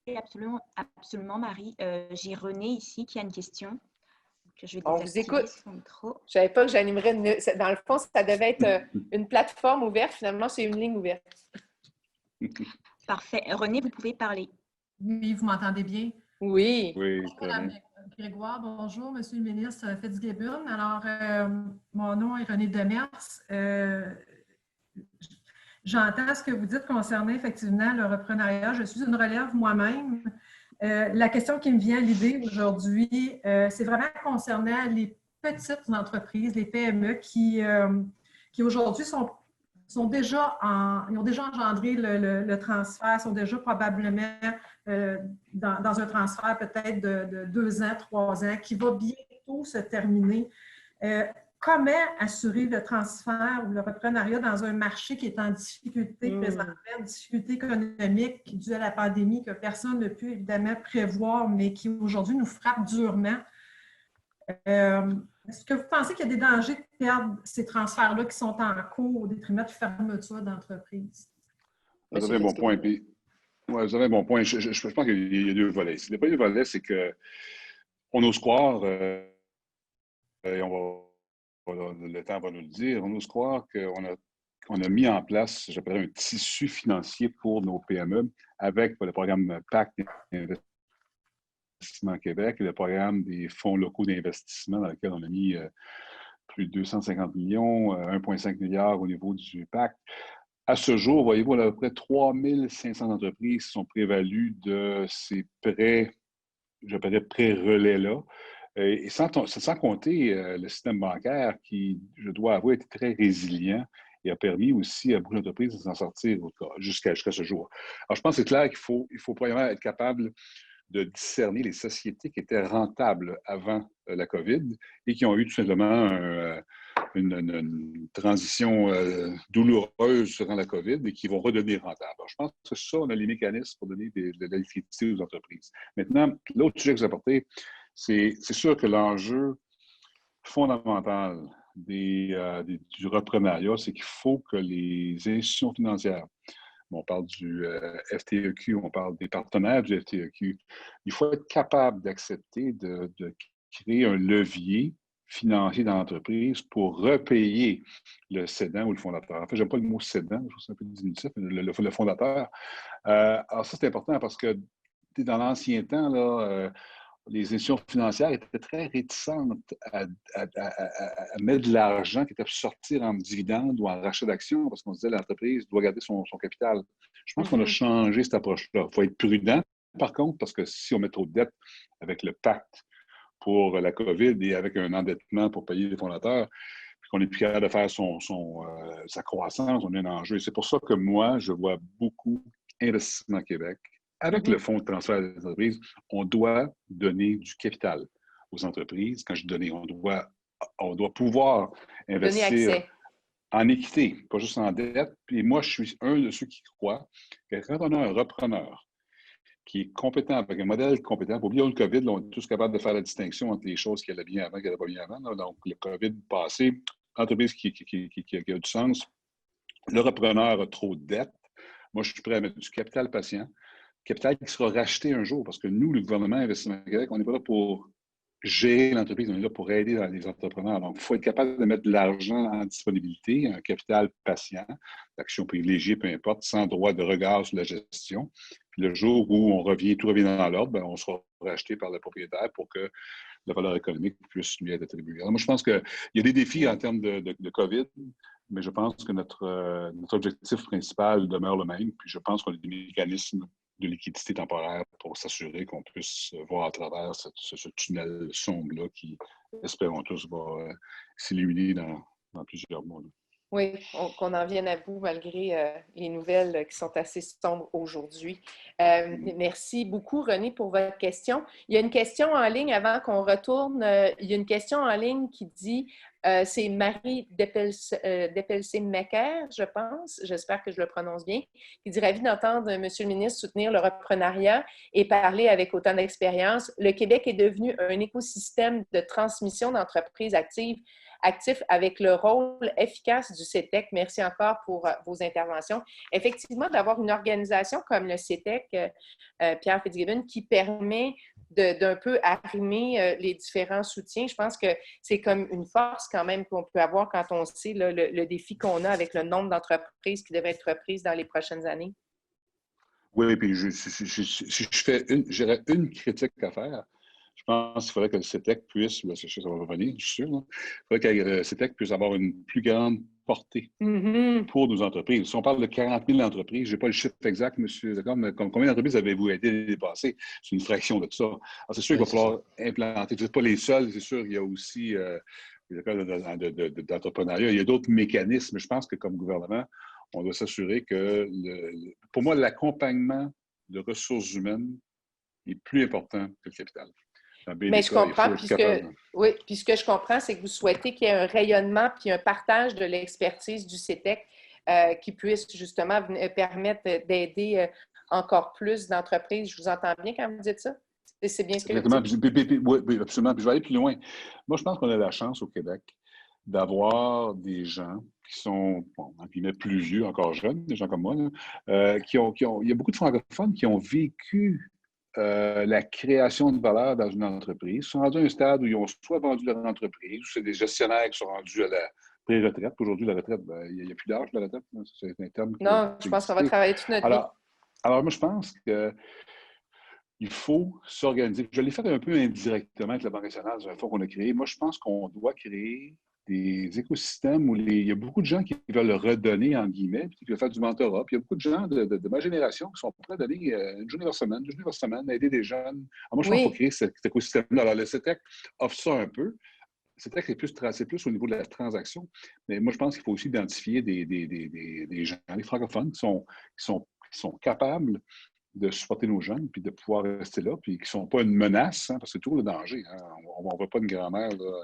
Speaker 4: Oui, absolument, absolument, Marie. J'ai René ici qui a une question. Je vais
Speaker 1: on vous écoute.
Speaker 4: Son micro.
Speaker 1: Je ne savais pas que j'animerais. Dans le fond, ça devait être une plateforme ouverte. Finalement, c'est une ligne ouverte.
Speaker 4: Parfait. René, vous pouvez parler.
Speaker 5: Oui, vous m'entendez bien?
Speaker 1: Oui.
Speaker 3: Oui, très bien.
Speaker 5: Grégoire, bonjour, Monsieur le ministre Fitzgibbon. Alors, mon nom est René Demers. J'entends ce que vous dites concernant effectivement le reprenariat. Je suis une relève moi-même. La question qui me vient à l'idée aujourd'hui, c'est vraiment concernant les petites entreprises, les PME qui aujourd'hui sont déjà ils ont déjà engendré le transfert, sont déjà probablement dans un transfert peut-être de 2 ans, 3 ans, qui va bientôt se terminer. Comment assurer le transfert ou le reprenariat dans un marché qui est en difficulté présentement, une difficulté économique due à la pandémie que personne ne peut évidemment prévoir, mais qui aujourd'hui nous frappe durement? Est-ce que vous pensez qu'il y a des dangers de perdre ces transferts-là qui sont en cours au détriment de fermeture d'entreprises?
Speaker 3: Vous avez un bon point. Puis, vous avez un bon point. Je pense qu'il y a 2 volets. Le premier volet, c'est qu'on ose croire, et le temps va nous le dire, on ose croire qu'on a mis en place, j'appellerais un tissu financier pour nos PME avec le programme PAC d'Investissement Québec et le programme des fonds locaux d'investissement dans lequel on a mis plus de 250 millions, 1,5 milliard au niveau du PAC. À ce jour, voyez-vous, on a à peu près 3500 entreprises qui sont prévalues de ces j'appellerais pré-relais-là. Et sans compter le système bancaire qui, je dois avouer, était très résilient et a permis aussi à beaucoup d'entreprises de s'en sortir jusqu'à ce jour. Alors, je pense que c'est clair qu'il faut probablement être capable de discerner les sociétés qui étaient rentables avant la COVID et qui ont eu tout simplement une transition douloureuse durant la COVID et qui vont redevenir rentables. Alors, je pense que ça, on a les mécanismes pour donner de la liquidité aux entreprises. Maintenant, l'autre sujet que vous apportez, c'est sûr que l'enjeu fondamental du reprenariat, c'est qu'il faut que les institutions financières, on parle du FTEQ, on parle des partenaires du FTEQ, il faut être capable d'accepter de créer un levier financier dans l'entreprise pour repayer le cédant ou le fondateur. En fait, je n'aime pas le mot cédant, je trouve ça un peu diminutif, mais le fondateur. Alors ça, c'est important parce que dans l'ancien temps, là, les institutions financières étaient très réticentes à mettre de l'argent qui était sortir en dividende ou en rachat d'actions parce qu'on se disait que l'entreprise doit garder son capital. Je pense qu'on a changé cette approche-là. Il faut être prudent, par contre, parce que si on met trop de dettes avec le pacte pour la COVID et avec un endettement pour payer les fondateurs, puis qu'on n'est plus capable de faire sa croissance, on a un enjeu. C'est pour ça que moi, je vois beaucoup Investissement Québec. Avec le fonds de transfert des entreprises, on doit donner du capital aux entreprises. Quand je dis donner, on doit pouvoir investir en équité, pas juste en dette. Puis moi, je suis un de ceux qui croient que quand on a un repreneur qui est compétent, avec un modèle compétent, pour oublier le COVID, là, on est tous capables de faire la distinction entre les choses qui allaient bien avant et qui n'allaient pas bien avant. Là. Donc, le COVID passé, l'entreprise qui a du sens, le repreneur a trop de dettes. Moi, je suis prêt à mettre du capital patient. Capital qui sera racheté un jour, parce que nous, le gouvernement Investissement Québec, on n'est pas là pour gérer l'entreprise, on est là pour aider les entrepreneurs. Donc, il faut être capable de mettre de l'argent en disponibilité, un capital patient, d'action privilégiée, peu importe, sans droit de regard sur la gestion. Puis le jour où tout revient dans l'ordre, ben, on sera racheté par le propriétaire pour que la valeur économique puisse lui être attribuée. Alors, moi, je pense qu'il y a des défis en termes de COVID, mais je pense que notre objectif principal demeure le même. Puis je pense qu'on a des mécanismes de liquidité temporaire pour s'assurer qu'on puisse voir à travers ce tunnel sombre-là qui, espérons tous, va s'illuminer dans plusieurs mois. Là.
Speaker 1: Oui, qu'on en vienne à bout malgré les nouvelles qui sont assez sombres aujourd'hui. Merci beaucoup, René, pour votre question. Il y a une question en ligne avant qu'on retourne. Il y a une question en ligne qui dit, c'est Marie Depelsé-Mecker, je pense, j'espère que je le prononce bien, qui dit « Ravi d'entendre M. le ministre soutenir le reprenariat et parler avec autant d'expérience. Le Québec est devenu un écosystème de transmission d'entreprises actifs avec le rôle efficace du CETEC. Merci encore pour vos interventions. Effectivement, d'avoir une organisation comme le CETEC, Pierre Fitzgibbon, qui permet d'un peu arrimer les différents soutiens. Je pense que c'est comme une force quand même qu'on peut avoir quand on sait là, le défi qu'on a avec le nombre d'entreprises qui devraient être reprises dans les prochaines années.
Speaker 3: Oui, puis si j'aurais une critique à faire, je pense qu'il faudrait que le CETEC puisse, là, ça va revenir, je suis sûr, là, il faudrait que le CETEC puisse avoir une plus grande portée pour nos entreprises. Si on parle de 40 000 entreprises, je n'ai pas le chiffre exact, monsieur Decor, mais combien d'entreprises avez-vous aidé à dépasser? C'est une fraction de ça. Alors, c'est sûr qu'il va falloir implanter. Vous n'êtes pas les seuls, c'est sûr, il y a aussi des cas d'entrepreneuriat. Il y a d'autres mécanismes. Je pense que comme gouvernement, on doit s'assurer que, pour moi, l'accompagnement de ressources humaines est plus important que le capital.
Speaker 1: Mais je comprends, puis ce que je comprends, c'est que vous souhaitez qu'il y ait un rayonnement puis un partage de l'expertise du CETEC qui puisse justement permettre d'aider encore plus d'entreprises. Je vous entends bien quand vous dites ça? C'est bien ce que vous dites?
Speaker 3: Oui, absolument. Puis je vais aller plus loin. Moi, je pense qu'on a la chance au Québec d'avoir des gens qui sont, en guillemets, plus vieux, encore jeunes, des gens comme moi, là, il y a beaucoup de francophones qui ont vécu la création de valeur dans une entreprise. Ils sont rendus à un stade où ils ont soit vendu leur entreprise, ou c'est des gestionnaires qui sont rendus à la pré-retraite. Aujourd'hui, la retraite, il n'y a plus d'âge de la retraite. C'est un terme
Speaker 1: non, je pense qu'on va travailler toute notre vie.
Speaker 3: Alors, moi, je pense qu'il faut s'organiser. Je l'ai fait un peu indirectement avec la Banque nationale, c'est un fonds qu'on a créé. Moi, je pense qu'on doit créer des écosystèmes où il y a beaucoup de gens qui veulent redonner, en guillemets, qui veulent faire du mentorat. Puis il y a beaucoup de gens de ma génération qui sont prêts à donner une journée par semaine, aider des jeunes. Alors moi, je pense qu'il faut créer cet écosystème-là. Alors, le CETEC offre ça un peu. Le CETEC, c'est plus au niveau de la transaction. Mais moi, je pense qu'il faut aussi identifier des gens, les francophones, qui sont capables de supporter nos jeunes, puis de pouvoir rester là, puis qui ne sont pas une menace, hein, parce que c'est toujours le danger. Hein. On ne voit pas une grand-mère, là,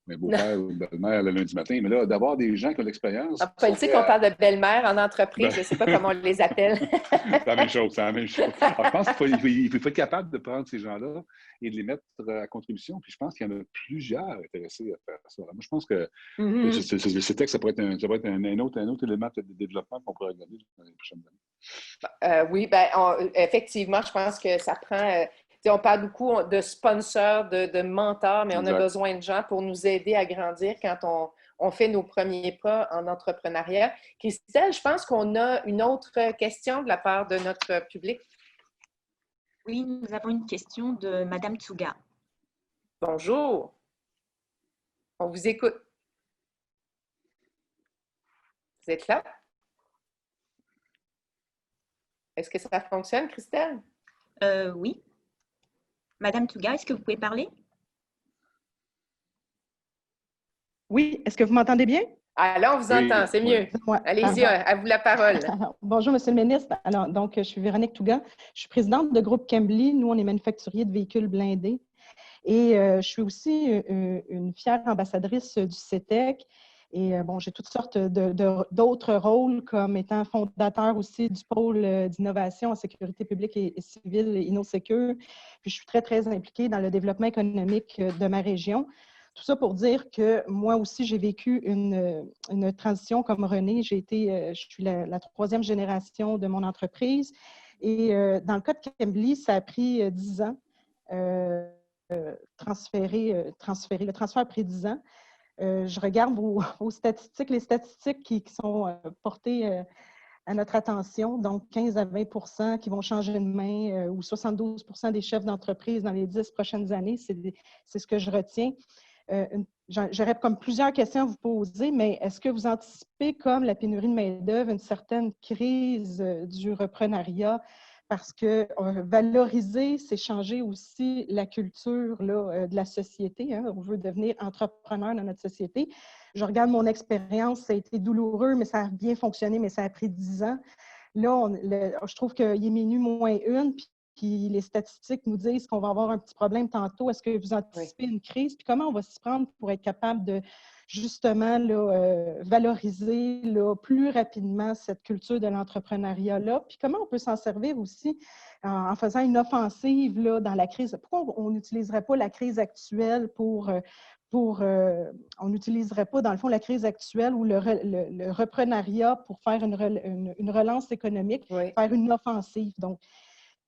Speaker 3: ou un beau-père ou une belle-mère le lundi matin, mais là, d'avoir des gens qui ont l'expérience.
Speaker 1: En politique, on parle de belle-mère en entreprise. Je ne sais pas comment on les appelle.
Speaker 3: C'est la même chose, c'est la même chose. Alors, je pense qu'il faut être capable de prendre ces gens-là et de les mettre à contribution. Puis je pense qu'il y en a plusieurs intéressés à faire ça. Alors, moi, je pense que ce texte, ça pourrait être un autre élément de développement qu'on pourrait regarder dans les prochaines années.
Speaker 1: Oui, ben, effectivement, je pense que ça prend... on parle beaucoup de sponsors, de mentors, mais on a besoin de gens pour nous aider à grandir quand on fait nos premiers pas en entrepreneuriat. Christelle, je pense qu'on a une autre question de la part de notre public.
Speaker 4: Oui, nous avons une question de Madame Tsuga.
Speaker 1: Bonjour. On vous écoute. Vous êtes là? Est-ce que ça fonctionne, Christelle?
Speaker 4: Oui. Madame Tsuga, est-ce que vous pouvez parler?
Speaker 6: Oui, est-ce que vous m'entendez bien?
Speaker 1: Ah, là, on vous entend, c'est mieux. Allez-y, à vous la parole.
Speaker 6: Bonjour, Monsieur le ministre. Alors, donc, je suis Véronique Touga. Je suis présidente de groupe Cambly. Nous, on est manufacturier de véhicules blindés. Et je suis aussi une fière ambassadrice du CETEC. Et bon, j'ai toutes sortes d'autres rôles, comme étant fondateur aussi du pôle d'innovation en sécurité publique et civile, InnoSecure. Puis je suis très, très impliquée dans le développement économique de ma région. Tout ça pour dire que moi aussi, j'ai vécu une transition comme René. Je suis la troisième génération de mon entreprise. Et dans le cas de Cambly, ça a pris 10 ans. Le transfert a pris 10 ans. Je regarde vos statistiques, les statistiques qui sont portées à notre attention, donc 15 à 20 qui vont changer de main ou 72 des chefs d'entreprise dans les 10 prochaines années. C'est ce que je retiens. J'aurais comme plusieurs questions à vous poser, mais est-ce que vous anticipez, comme la pénurie de main-d'œuvre, une certaine crise du reprenariat? Parce que valoriser, c'est changer aussi la culture là, de la société. Hein? On veut devenir entrepreneur dans notre société. Je regarde mon expérience, ça a été douloureux, mais ça a bien fonctionné, mais ça a pris 10 ans. Là, je trouve qu'il est minuit moins une, puis les statistiques nous disent qu'on va avoir un petit problème tantôt. Est-ce que vous anticipez une crise? Puis comment on va s'y prendre pour être capable de justement là, valoriser là, plus rapidement cette culture de l'entrepreneuriat-là? Puis comment on peut s'en servir aussi en faisant une offensive là, dans la crise? Pourquoi on n'utiliserait pas la crise actuelle on n'utiliserait pas, dans le fond, la crise actuelle ou le reprenariat pour faire une relance économique, faire une offensive? Donc,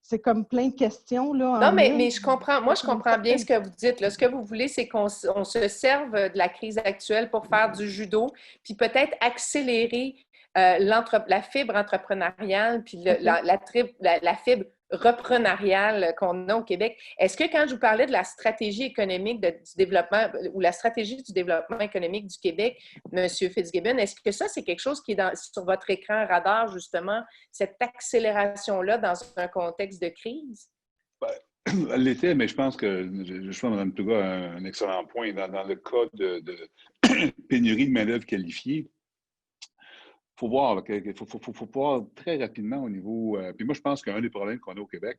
Speaker 6: c'est comme plein de questions. Là,
Speaker 1: non, mais je comprends. Moi, je comprends bien ce que vous dites. Là. Ce que vous voulez, c'est qu'on se serve de la crise actuelle pour faire du judo, puis peut-être accélérer la fibre entrepreneuriale, puis la fibre reprenariale qu'on a au Québec. Est-ce que quand je vous parlais de la stratégie économique du développement ou la stratégie du développement économique du Québec, M. Fitzgibbon, est-ce que ça, c'est quelque chose qui est sur votre écran radar, justement, cette accélération-là dans un contexte de crise?
Speaker 3: Elle l'était, mais je pense que je trouve Mme Touga un excellent point. Dans le cas de pénurie de main-d'œuvre qualifiée, il faut voir, faut voir très rapidement au niveau. Puis moi, je pense qu'un des problèmes qu'on a au Québec,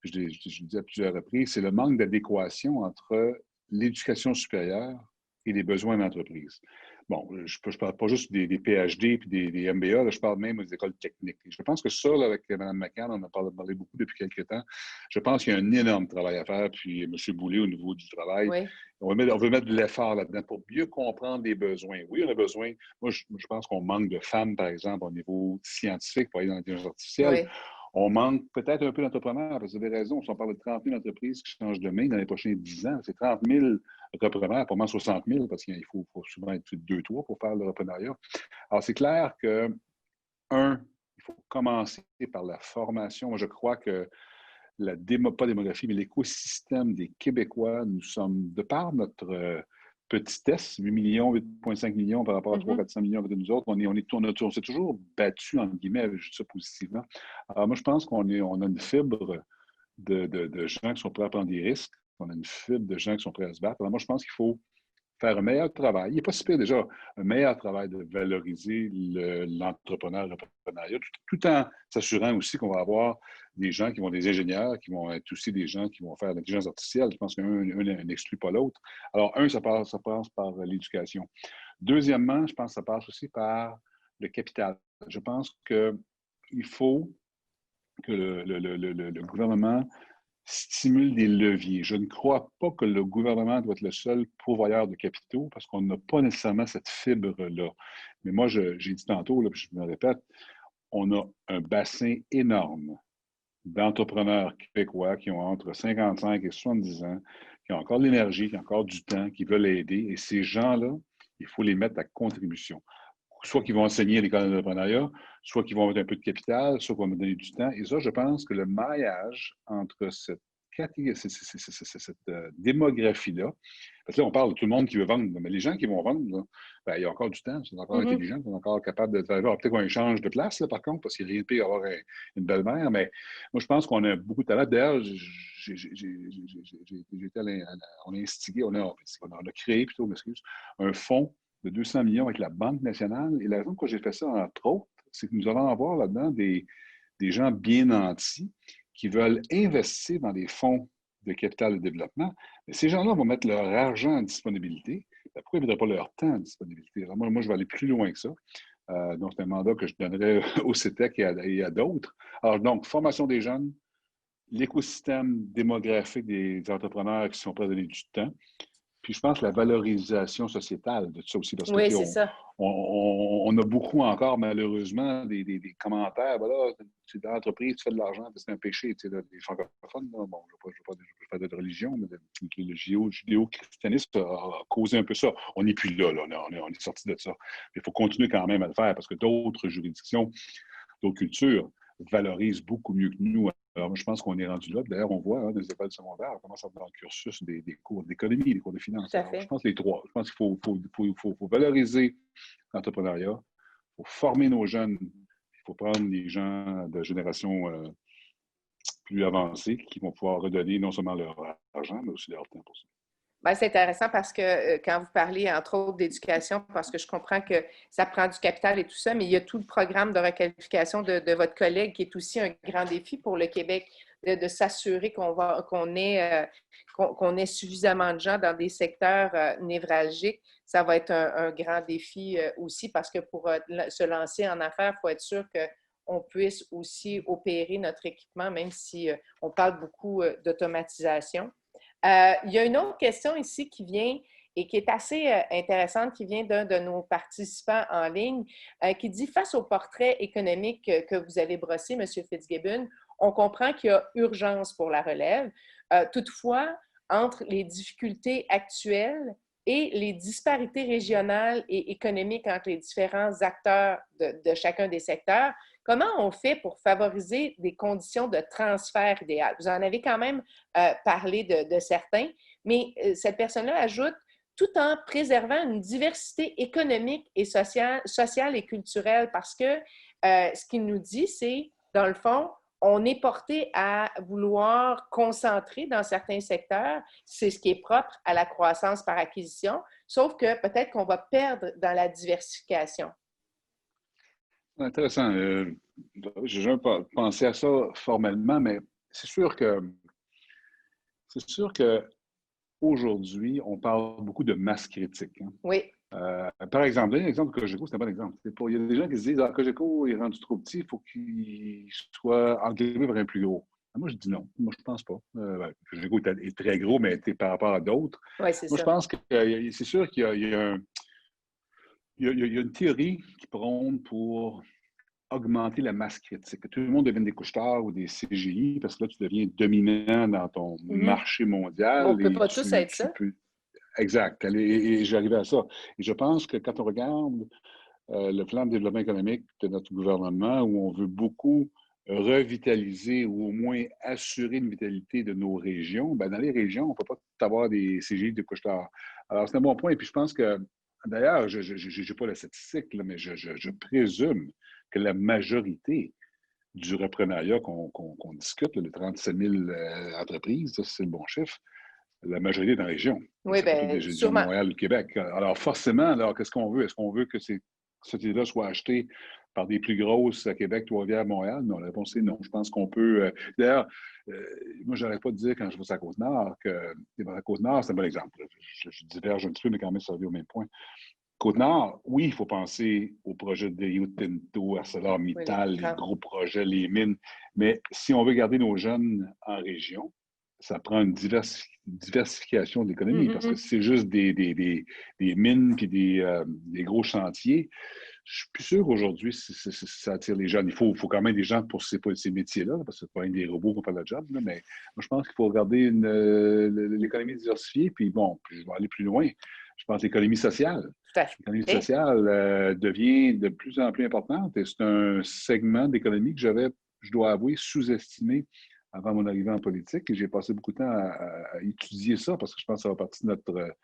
Speaker 3: je le dis à plusieurs reprises, c'est le manque d'adéquation entre l'éducation supérieure et les besoins d'entreprise. Bon, je ne parle pas juste des PhD et des MBA, là, je parle même des écoles techniques. Je pense que ça, là, avec Mme McCann, on en a parlé beaucoup depuis quelques temps. Je pense qu'il y a un énorme travail à faire. Puis M. Boulay, au niveau du travail,
Speaker 1: oui.
Speaker 3: on veut mettre de l'effort là-dedans pour mieux comprendre les besoins. Oui, on a besoin. Moi, je pense qu'on manque de femmes, par exemple, au niveau scientifique pour aller dans l'intelligence artificielle. Oui. On manque peut-être un peu d'entrepreneurs, parce que vous avez raison, si on parle de 30 000 entreprises qui changent de main dans les prochains 10 ans, c'est 30 000 repreneurs, pas moins 60 000, parce qu'il faut souvent être 2-3 pour faire le reprenariat. Alors, c'est clair que, il faut commencer par la formation. Moi, je crois que pas démographie, mais l'écosystème des Québécois, nous sommes, de par notre petitesse, 8 millions, 8,5 millions par rapport à 300-400 millions de nous autres, on s'est toujours battu, entre guillemets, je dis ça positivement. Alors moi, je pense qu'on a une fibre de gens qui sont prêts à prendre des risques, on a une fibre de gens qui sont prêts à se battre. Alors moi, je pense qu'il faut faire un meilleur travail. Il n'est pas si pire déjà, un meilleur travail de valoriser l'entrepreneuriat, tout en s'assurant aussi qu'on va avoir des gens qui vont être des ingénieurs, qui vont être aussi des gens qui vont faire l'intelligence artificielle. Je pense qu'un n'exclut pas l'autre. Alors, ça passe par l'éducation. Deuxièmement, je pense que ça passe aussi par le capital. Je pense qu'il faut que le gouvernement stimule des leviers. Je ne crois pas que le gouvernement doit être le seul pourvoyeur de capitaux parce qu'on n'a pas nécessairement cette fibre-là. Mais moi, j'ai dit tantôt, là, puis je me répète, on a un bassin énorme d'entrepreneurs québécois qui ont entre 55 et 70 ans, qui ont encore de l'énergie, qui ont encore du temps, qui veulent aider. Et ces gens-là, il faut les mettre à contribution. Soit qu'ils vont enseigner à l'école d'entrepreneuriat, soit qu'ils vont mettre un peu de capital, soit qu'ils vont me donner du temps. Et ça, je pense que le maillage entre cette démographie-là, parce que là, on parle de tout le monde qui veut vendre, mais les gens qui vont vendre, là, ben, il y a encore du temps, ils sont encore intelligents, ils sont encore capables de travailler. Peut-être qu'on échange de place, là, par contre, parce qu'il n'y a rien de pire à avoir une belle-mère, mais moi, je pense qu'on a beaucoup de talent. D'ailleurs, on a instigé, on a créé, plutôt, m'excuse, un fonds de 200 millions avec la Banque nationale. Et la raison pour laquelle j'ai fait ça, entre autres, c'est que nous allons avoir là-dedans des gens bien nantis qui veulent investir dans des fonds de capital de développement. Mais ces gens-là vont mettre leur argent en disponibilité. Pourquoi ils ne mettraient pas leur temps en disponibilité? Alors moi, je vais aller plus loin que ça. Donc, c'est un mandat que je donnerais au CETEC et à d'autres. Alors, donc, formation des jeunes, l'écosystème démographique des entrepreneurs qui sont prêts à donner du temps. Puis je pense la valorisation sociétale de tout ça aussi, parce que
Speaker 1: oui, c'est ça.
Speaker 3: On a beaucoup encore, malheureusement, des commentaires. Voilà, c'est dans l'entreprise, tu fais de l'argent, c'est un péché. Tu sais, là, les francophones, là, bon, je ne veux pas de religion, mais le judéo-christianisme a causé un peu ça. On n'est plus là, on est sorti de ça. Il faut continuer quand même à le faire, parce que d'autres juridictions, d'autres cultures valorisent beaucoup mieux que nous. Alors, je pense qu'on est rendu là. D'ailleurs, on voit dans les écoles secondaires, on commence à avoir dans le cursus des cours d'économie, des cours de finance. Alors, je pense les trois. Je pense qu'il faut valoriser l'entrepreneuriat, il faut former nos jeunes, il faut prendre des gens de génération plus avancée qui vont pouvoir redonner non seulement leur argent, mais aussi leur temps pour ça.
Speaker 1: Ben, c'est intéressant parce que quand vous parlez, entre autres, d'éducation, parce que je comprends que ça prend du capital et tout ça, mais il y a tout le programme de requalification de votre collègue qui est aussi un grand défi pour le Québec, de s'assurer qu'on ait suffisamment de gens dans des secteurs névralgiques. Ça va être un grand défi aussi parce que pour se lancer en affaires, il faut être sûr qu'on puisse aussi opérer notre équipement, même si on parle beaucoup d'automatisation. Il y a une autre question ici qui vient et qui est assez intéressante, qui vient d'un de nos participants en ligne, qui dit « Face au portrait économique que vous avez brossé, M. Fitzgibbon, on comprend qu'il y a urgence pour la relève. Toutefois, entre les difficultés actuelles et les disparités régionales et économiques entre les différents acteurs de chacun des secteurs, comment on fait pour favoriser des conditions de transfert idéales? » Vous en avez quand même parlé de certains, mais cette personne-là ajoute « tout en préservant une diversité économique et sociale et culturelle » parce que ce qu'il nous dit, c'est, dans le fond, on est porté à vouloir concentrer dans certains secteurs, c'est ce qui est propre à la croissance par acquisition, sauf que peut-être qu'on va perdre dans la diversification.
Speaker 3: Intéressant. J'ai jamais pensé à ça formellement, mais c'est sûr qu'aujourd'hui, on parle beaucoup de masse critique. Hein.
Speaker 1: Oui.
Speaker 3: Par exemple, l'exemple de Cogeco, c'est un bon exemple. Il y a des gens qui se disent « Ah, Cogeco est rendu trop petit, il faut qu'il soit engagé vers un plus gros. » Moi, je dis non. Moi, je ne pense pas. Cogeco est très gros, mais par rapport à d'autres.
Speaker 1: Oui, c'est ça.
Speaker 3: Moi, je pense que c'est sûr qu'il y a une théorie qui prône pour augmenter la masse critique. Que tout le monde devienne des couche-tard ou des CGI, parce que là, tu deviens dominant dans ton marché mondial.
Speaker 1: On ne peut pas tous être ça.
Speaker 3: Exact. Et j'arrivais à ça. Et je pense que quand on regarde le plan de développement économique de notre gouvernement, où on veut beaucoup revitaliser ou au moins assurer une vitalité de nos régions, bien, dans les régions, on ne peut pas avoir des CGI de couche-tard. Alors, c'est un bon point. Et puis, je pense que, d'ailleurs, je n'ai pas la statistique, là, mais je présume que la majorité du reprenariat qu'on discute, les 37 000 entreprises, ça, c'est le bon chiffre, la majorité dans la région.
Speaker 1: Oui,
Speaker 3: C'est pas toutes des
Speaker 1: bien,
Speaker 3: régions de
Speaker 1: sûrement.
Speaker 3: Montréal ou Québec. Alors, forcément, alors, qu'est-ce qu'on veut? Est-ce qu'on veut que ces sociétés-là soient achetées par des plus grosses à Québec, Trois-Rivières, Montréal? Non, la réponse est non. Je pense qu'on peut. D'ailleurs, moi, je n'arrête pas de dire quand je vais à la Côte-Nord que la Côte-Nord, c'est un bon exemple. Je diverge un petit peu, mais quand même, ça revient au même point. Côte-Nord, oui, il faut penser aux projets de Rio Tinto, ArcelorMittal, les gros projets, les mines. Mais si on veut garder nos jeunes en région, ça prend une diversification de l'économie parce que si c'est juste des mines puis des gros chantiers, je suis plus sûr qu'aujourd'hui ça attire les jeunes. Il faut quand même des gens pour ces métiers-là parce que c'est pas des robots qui vont faire le job. Là, mais moi, je pense qu'il faut regarder l'économie diversifiée. Puis bon, je vais aller plus loin. Je pense que l'économie sociale. L'économie sociale devient de plus en plus importante et c'est un segment d'économie que je dois avouer, sous-estimé avant mon arrivée en politique et j'ai passé beaucoup de temps à étudier ça parce que je pense que ça va partie de notre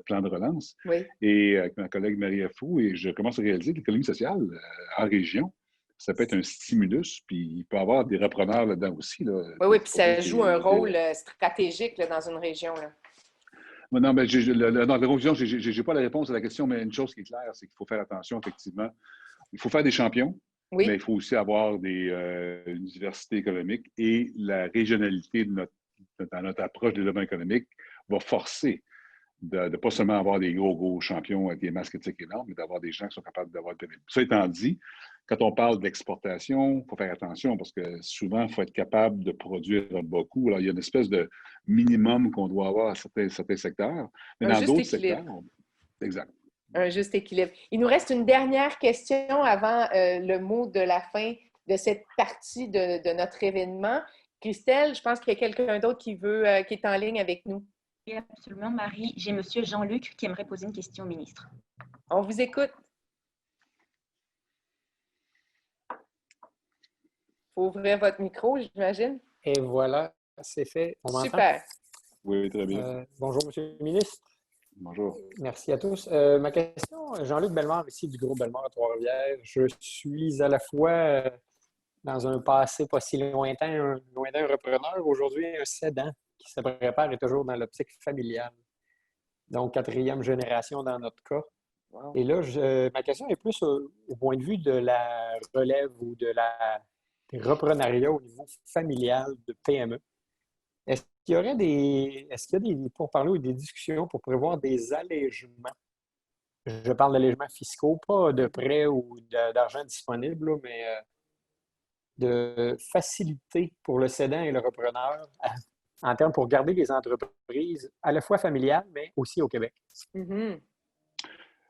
Speaker 3: plan de relance.
Speaker 1: Oui.
Speaker 3: Et avec ma collègue Marie Fou, et je commence à réaliser que l'économie sociale en région, ça peut être un stimulus, puis il peut y avoir des repreneurs là-dedans aussi. Là.
Speaker 1: Oui, puis ça joue un rôle stratégique là, dans une région. Là.
Speaker 3: Non, mais dans la conclusion, je n'ai pas la réponse à la question, mais une chose qui est claire, c'est qu'il faut faire attention, effectivement. Il faut faire des champions, mais il faut aussi avoir une diversité économique et la régionalité dans notre approche de développement économique va forcer de ne pas seulement avoir des gros champions avec des masques éthiques énormes, mais d'avoir des gens qui sont capables d'avoir le périmètre. Ça étant dit, quand on parle d'exportation, il faut faire attention parce que souvent, il faut être capable de produire beaucoup. Alors, il y a une espèce de minimum qu'on doit avoir à certains secteurs, mais dans d'autres secteurs, exact.
Speaker 1: Un juste équilibre. Il nous reste une dernière question avant le mot de la fin de cette partie de notre événement. Christelle, je pense qu'il y a quelqu'un d'autre qui est en ligne avec nous.
Speaker 4: Oui, absolument, Marie. J'ai M. Jean-Luc qui aimerait poser une question au ministre.
Speaker 1: On vous écoute. Il faut ouvrir votre micro, j'imagine.
Speaker 7: Et voilà, c'est fait. On m'entend?
Speaker 1: Super.
Speaker 3: Oui, très bien.
Speaker 7: Bonjour, M. le ministre.
Speaker 3: Bonjour.
Speaker 7: Merci à tous. Ma question, Jean-Luc Bellemare, ici du groupe Bellemare à Trois-Rivières. Je suis à la fois dans un passé pas si lointain, un repreneur, aujourd'hui un cédant qui se prépare et toujours dans l'optique familiale. Donc, 4e génération dans notre cas. Wow. Et là, ma question est plus au point de vue de la relève ou des reprenariats au niveau familial de PME. Est-ce qu'il y a des pourparlers ou des discussions pour prévoir des allègements? Je parle d'allègements fiscaux, pas de prêts ou d'argent disponible, mais de facilité pour le cédant et le repreneur en termes pour garder les entreprises à la fois familiales, mais aussi au Québec.
Speaker 1: Mm-hmm.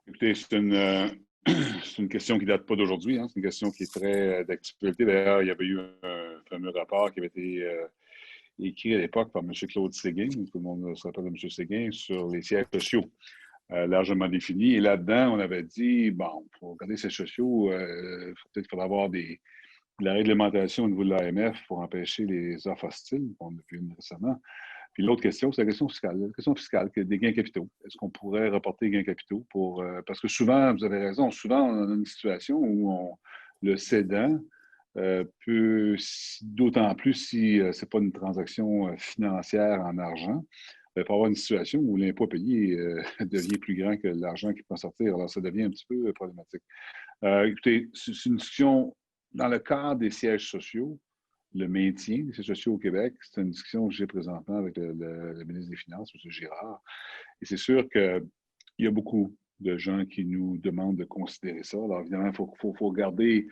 Speaker 3: Écoutez, c'est une question qui ne date pas d'aujourd'hui. Hein. C'est une question qui est très d'actualité. D'ailleurs, il y avait eu un fameux rapport qui avait été écrit à l'époque par M. Claude Séguin, tout le monde se rappelle de M. Séguin, sur les sièges sociaux largement définis. Et là-dedans, on avait dit, bon, pour regarder ces sièges sociaux, peut-être qu'il faudra avoir de la réglementation au niveau de l'AMF pour empêcher les offres hostiles, qu'on a vu récemment. Puis l'autre question, c'est la question fiscale. La question fiscale, des gains capitaux. Est-ce qu'on pourrait reporter les gains capitaux pour... parce que souvent, vous avez raison, souvent, on a une situation où le cédant peut, d'autant plus si ce n'est pas une transaction financière en argent, il peut y avoir une situation où l'impôt payé devient plus grand que l'argent qui peut en sortir. Alors, ça devient un petit peu problématique. Écoutez, c'est une discussion dans le cadre des sièges sociaux. Le maintien des sièges sociaux au Québec, c'est une discussion que j'ai présentement avec le ministre des Finances, M. Girard. Et c'est sûr qu'il y a beaucoup de gens qui nous demandent de considérer ça. Alors, évidemment, il faut garder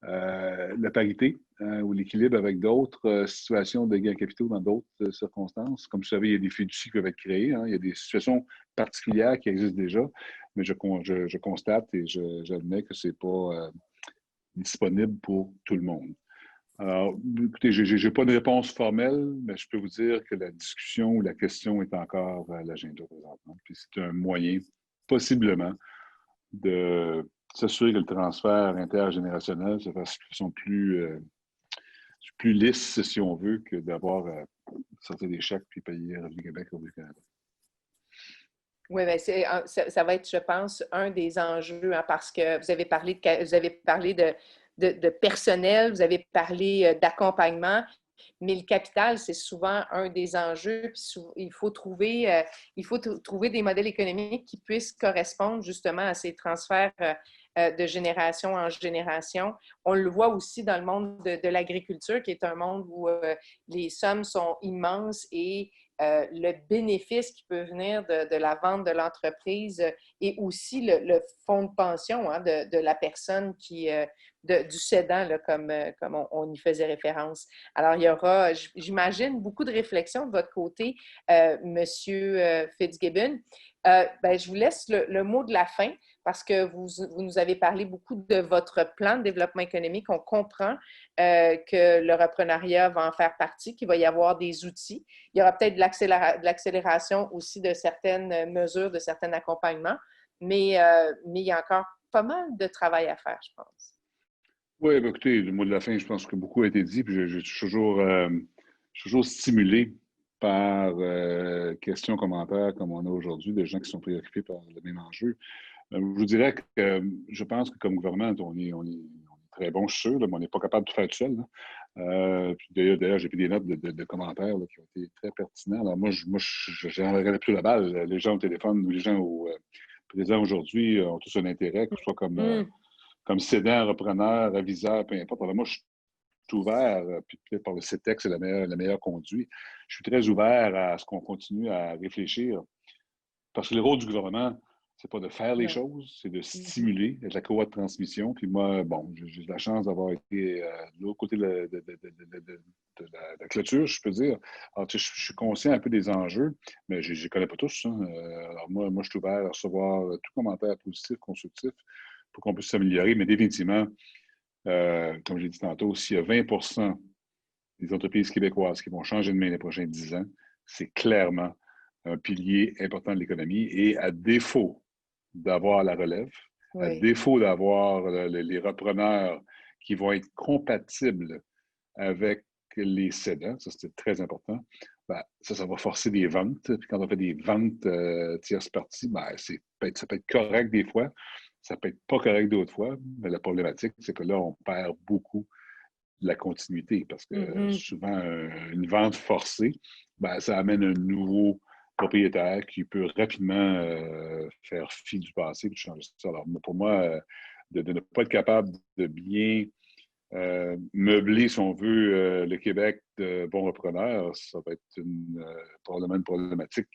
Speaker 3: la parité ou l'équilibre avec d'autres situations de gains capitaux dans d'autres circonstances. Comme vous savez, il y a des fiducies qui peuvent être créées. Hein. Il y a des situations particulières qui existent déjà, mais je constate et j'admets que ce n'est pas disponible pour tout le monde. Alors, écoutez, je n'ai pas de réponse formelle, mais je peux vous dire que la discussion ou la question est encore à l'agenda présentement. Puis c'est un moyen, possiblement, de s'assurer que le transfert intergénérationnel se fasse de façon plus lisse, si on veut, que d'avoir sortir des chèques puis payer Revenu Québec, Revenu Canada.
Speaker 1: Oui, bien, ça va être, je pense, un des enjeux, hein, parce que vous avez parlé de personnel, vous avez parlé d'accompagnement, Mais le capital, c'est souvent un des enjeux. Puis il faut trouver des modèles économiques qui puissent correspondre justement à ces transferts de génération en génération. On le voit aussi dans le monde de l'agriculture, qui est un monde où les sommes sont immenses et le bénéfice qui peut venir de la vente de l'entreprise et aussi le fonds de pension de la personne du cédant, là, comme on y faisait référence. Alors, il y aura, j'imagine, beaucoup de réflexions de votre côté, Monsieur Fitzgibbon. Je vous laisse le mot de la fin parce que vous nous avez parlé beaucoup de votre plan de développement économique. On comprend que le reprenariat va en faire partie, qu'il va y avoir des outils. Il y aura peut-être de l'accélération aussi de certaines mesures, de certains accompagnements, mais il y a encore pas mal de travail à faire, je pense.
Speaker 3: Oui, écoutez, le mot de la fin, je pense que beaucoup a été dit, puis je suis toujours stimulé par questions, commentaires comme on a aujourd'hui, des gens qui sont préoccupés par le même enjeu. Je vous dirais que je pense que comme gouvernement, on est très bon, je suis sûr, mais on n'est pas capable de tout faire tout seul. Puis d'ailleurs, j'ai pris des notes de commentaires là, qui ont été très pertinents. Alors moi, j'enverrais plus la balle. Les gens au téléphone ou les gens présents aujourd'hui ont tous un intérêt, que ce soit comme cédant, repreneur, aviseur, peu importe. Alors moi, je suis ouvert, puis peut-être par le CETEC, c'est la meilleure conduite. Je suis très ouvert à ce qu'on continue à réfléchir. Parce que le rôle du gouvernement, c'est pas de faire les choses, c'est de stimuler de la courroie de transmission. Puis moi, bon, j'ai la chance d'avoir été de l'autre côté de la clôture, je peux dire. Alors, je suis conscient un peu des enjeux, mais je ne les connais pas tous. Alors moi, je suis ouvert à recevoir tout commentaire positif, constructif, pour qu'on puisse s'améliorer. Mais définitivement, comme j'ai dit tantôt, s'il y a 20% des entreprises québécoises qui vont changer de main les prochains 10 ans, c'est clairement un pilier important de l'économie. Et à défaut d'avoir la relève, à défaut d'avoir les repreneurs qui vont être compatibles avec les cédants, ça c'est très important, ça va forcer des ventes. Puis quand on fait des ventes tierces parties, ça peut être correct des fois, ça peut être pas correct d'autres fois, mais la problématique, c'est que là, on perd beaucoup de la continuité parce que souvent, une vente forcée, ça amène un nouveau propriétaire qui peut rapidement faire fi du passé et changer ça. Alors, pour moi, de ne pas être capable de bien meubler, si on veut, le Québec de bons repreneurs, ça va être probablement une problématique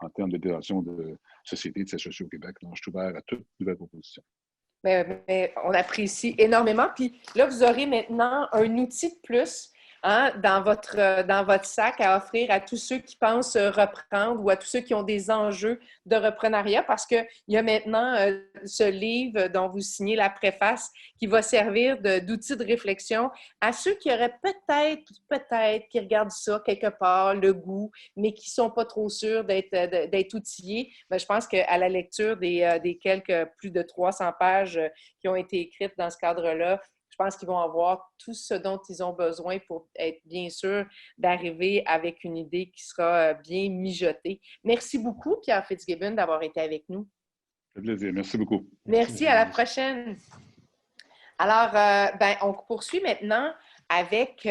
Speaker 3: en termes de détention de société, de société au Québec. Donc, je suis ouvert à toute nouvelle proposition.
Speaker 1: Mais on apprécie énormément. Puis là, vous aurez maintenant un outil de plus dans votre sac à offrir à tous ceux qui pensent reprendre ou à tous ceux qui ont des enjeux de reprenariat parce qu'il y a maintenant ce livre dont vous signez la préface qui va servir d'outil de réflexion à ceux qui auraient peut-être, qui regardent ça quelque part, le goût, mais qui ne sont pas trop sûrs d'être outillés. Mais je pense qu'à la lecture des quelques plus de 300 pages qui ont été écrites dans ce cadre-là, je pense qu'ils vont avoir tout ce dont ils ont besoin pour être bien sûr d'arriver avec une idée qui sera bien mijotée. Merci beaucoup, Pierre Fitzgibbon, d'avoir été avec nous.
Speaker 3: Ça fait plaisir. Merci beaucoup.
Speaker 1: Merci, à la prochaine. Alors, on poursuit maintenant avec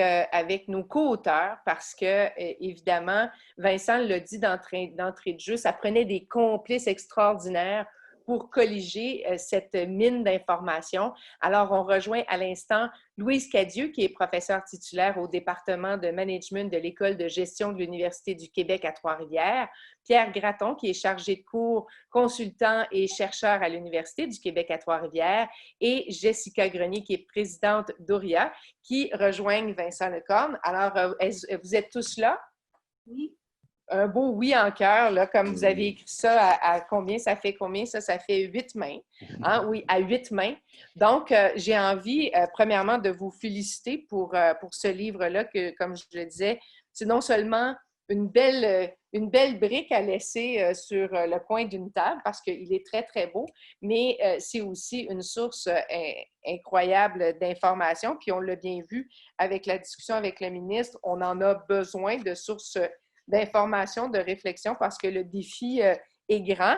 Speaker 1: nos co-auteurs parce que, évidemment, Vincent l'a dit d'entrée de jeu, ça prenait des complices extraordinaires pour colliger cette mine d'informations. Alors, on rejoint à l'instant Louise Cadieux, qui est professeure titulaire au département de management de l'École de gestion de l'Université du Québec à Trois-Rivières, Pierre Gratton, qui est chargé de cours, consultant et chercheur à l'Université du Québec à Trois-Rivières, et Jessica Grenier, qui est présidente d'Auria, qui rejoignent Vincent Lecorne. Alors, vous êtes tous là?
Speaker 4: Oui.
Speaker 1: Un beau oui en cœur, là, comme vous avez écrit ça, à combien? Ça fait combien? Ça fait 8 mains. Hein? Oui, à 8 mains. Donc, j'ai envie, premièrement, de vous féliciter pour ce livre-là, que, comme je le disais, c'est non seulement une belle brique à laisser sur le coin d'une table, parce qu'il est très, très beau, mais c'est aussi une source incroyable d'informations. Puis on l'a bien vu avec la discussion avec le ministre, on en a besoin de sources d'information, de réflexion, parce que le défi est grand.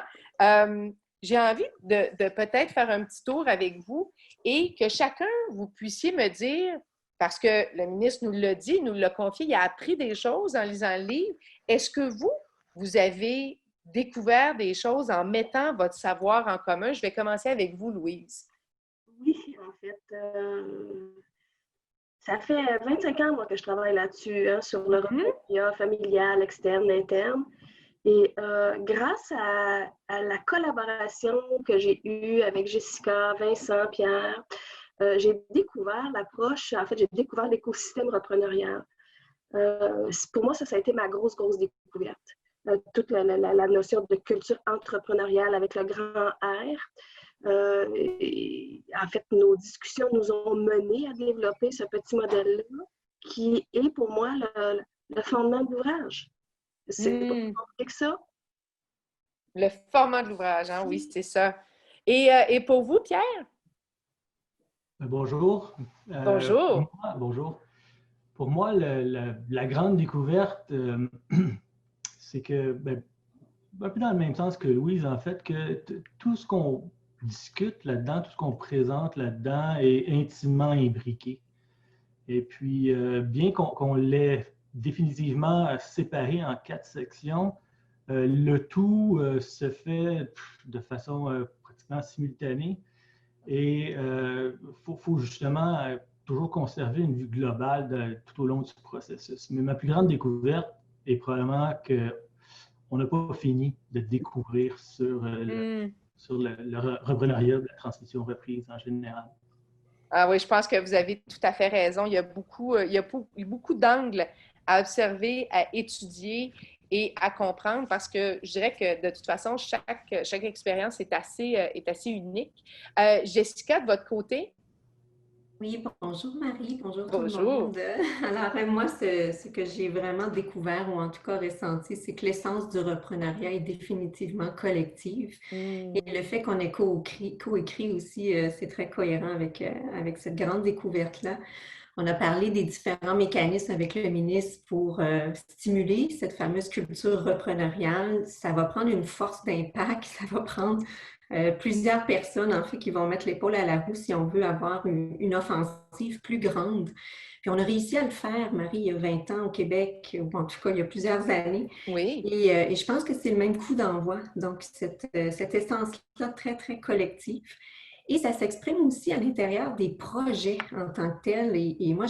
Speaker 1: J'ai envie de peut-être faire un petit tour avec vous et que chacun, vous puissiez me dire parce que le ministre nous l'a dit, nous l'a confié, il a appris des choses en lisant le livre. Est-ce que vous avez découvert des choses en mettant votre savoir en commun? Je vais commencer avec vous, Louise.
Speaker 8: Oui, en fait, ça fait 25 ans, moi, que je travaille là-dessus, hein, sur le repreneuriat familial, externe, interne. Et grâce à la collaboration que j'ai eue avec Jessica, Vincent, Pierre, j'ai découvert l'approche, en fait, j'ai découvert l'écosystème repreneurial. Pour moi, ça a été ma grosse découverte. Toute la notion de culture entrepreneuriale avec le grand R. En fait, nos discussions nous ont menés à développer ce petit modèle-là qui est pour moi le fondement de l'ouvrage. C'est pas plus compliqué que ça.
Speaker 1: Le format de l'ouvrage, hein? Oui, c'est ça. Et pour vous, Pierre?
Speaker 9: Bonjour.
Speaker 1: Bonjour.
Speaker 9: Bonjour. Pour moi, la grande découverte, c'est que, un peu dans le même sens que Louise, en fait, que tout ce qu'on discute là-dedans, tout ce qu'on présente là-dedans est intimement imbriqué. Et puis, bien qu'on l'ait définitivement séparé en 4 sections, le tout se fait de façon pratiquement simultanée. Et il faut justement toujours conserver une vue globale tout au long du processus. Mais ma plus grande découverte est probablement qu'on n'a pas fini de découvrir sur le repreneuriat de la transmission reprise en général.
Speaker 1: Ah oui, je pense que vous avez tout à fait raison. Il y a beaucoup d'angles à observer, à étudier et à comprendre parce que je dirais que de toute façon, chaque expérience est assez unique. Jessica, de votre côté?
Speaker 10: Oui, bonjour Marie, bonjour tout
Speaker 1: Bonjour.
Speaker 10: le monde. Alors, moi, ce que j'ai vraiment découvert ou en tout cas ressenti, c'est que l'essence du repreneuriat est définitivement collective. Et le fait qu'on ait coécrit aussi, c'est très cohérent avec cette grande découverte-là. On a parlé des différents mécanismes avec le ministre pour stimuler cette fameuse culture repreneuriale. Ça va prendre une force d'impact, ça va prendre plusieurs personnes, en fait, qui vont mettre l'épaule à la roue si on veut avoir une offensive plus grande. Puis on a réussi à le faire, Marie, il y a 20 ans au Québec, ou en tout cas, il y a plusieurs années.
Speaker 1: Oui.
Speaker 10: Et je pense que c'est le même coup d'envoi. Donc, cette essence-là très, très collective. Et ça s'exprime aussi à l'intérieur des projets en tant que tels. Et moi,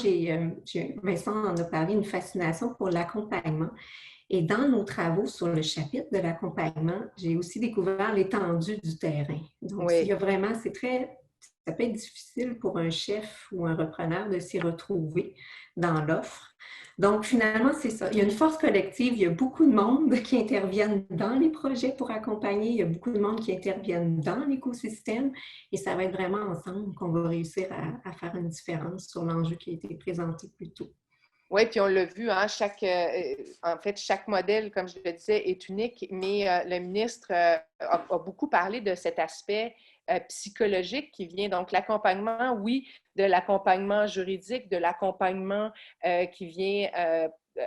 Speaker 10: Vincent en a parlé, une fascination pour l'accompagnement. Et dans nos travaux sur le chapitre de l'accompagnement, j'ai aussi découvert l'étendue du terrain. Donc, il y a vraiment, ça peut être difficile pour un chef ou un repreneur de s'y retrouver dans l'offre. Donc, finalement, c'est ça. Il y a une force collective, il y a beaucoup de monde qui interviennent dans les projets pour accompagner, il y a beaucoup de monde qui interviennent dans l'écosystème et ça va être vraiment ensemble qu'on va réussir à faire une différence sur l'enjeu qui a été présenté plus tôt.
Speaker 1: Oui, puis on l'a vu, hein, en fait, chaque modèle, comme je le disais, est unique, mais le ministre a beaucoup parlé de cet aspect psychologique qui vient, donc l'accompagnement, oui, de l'accompagnement juridique, de l'accompagnement qui vient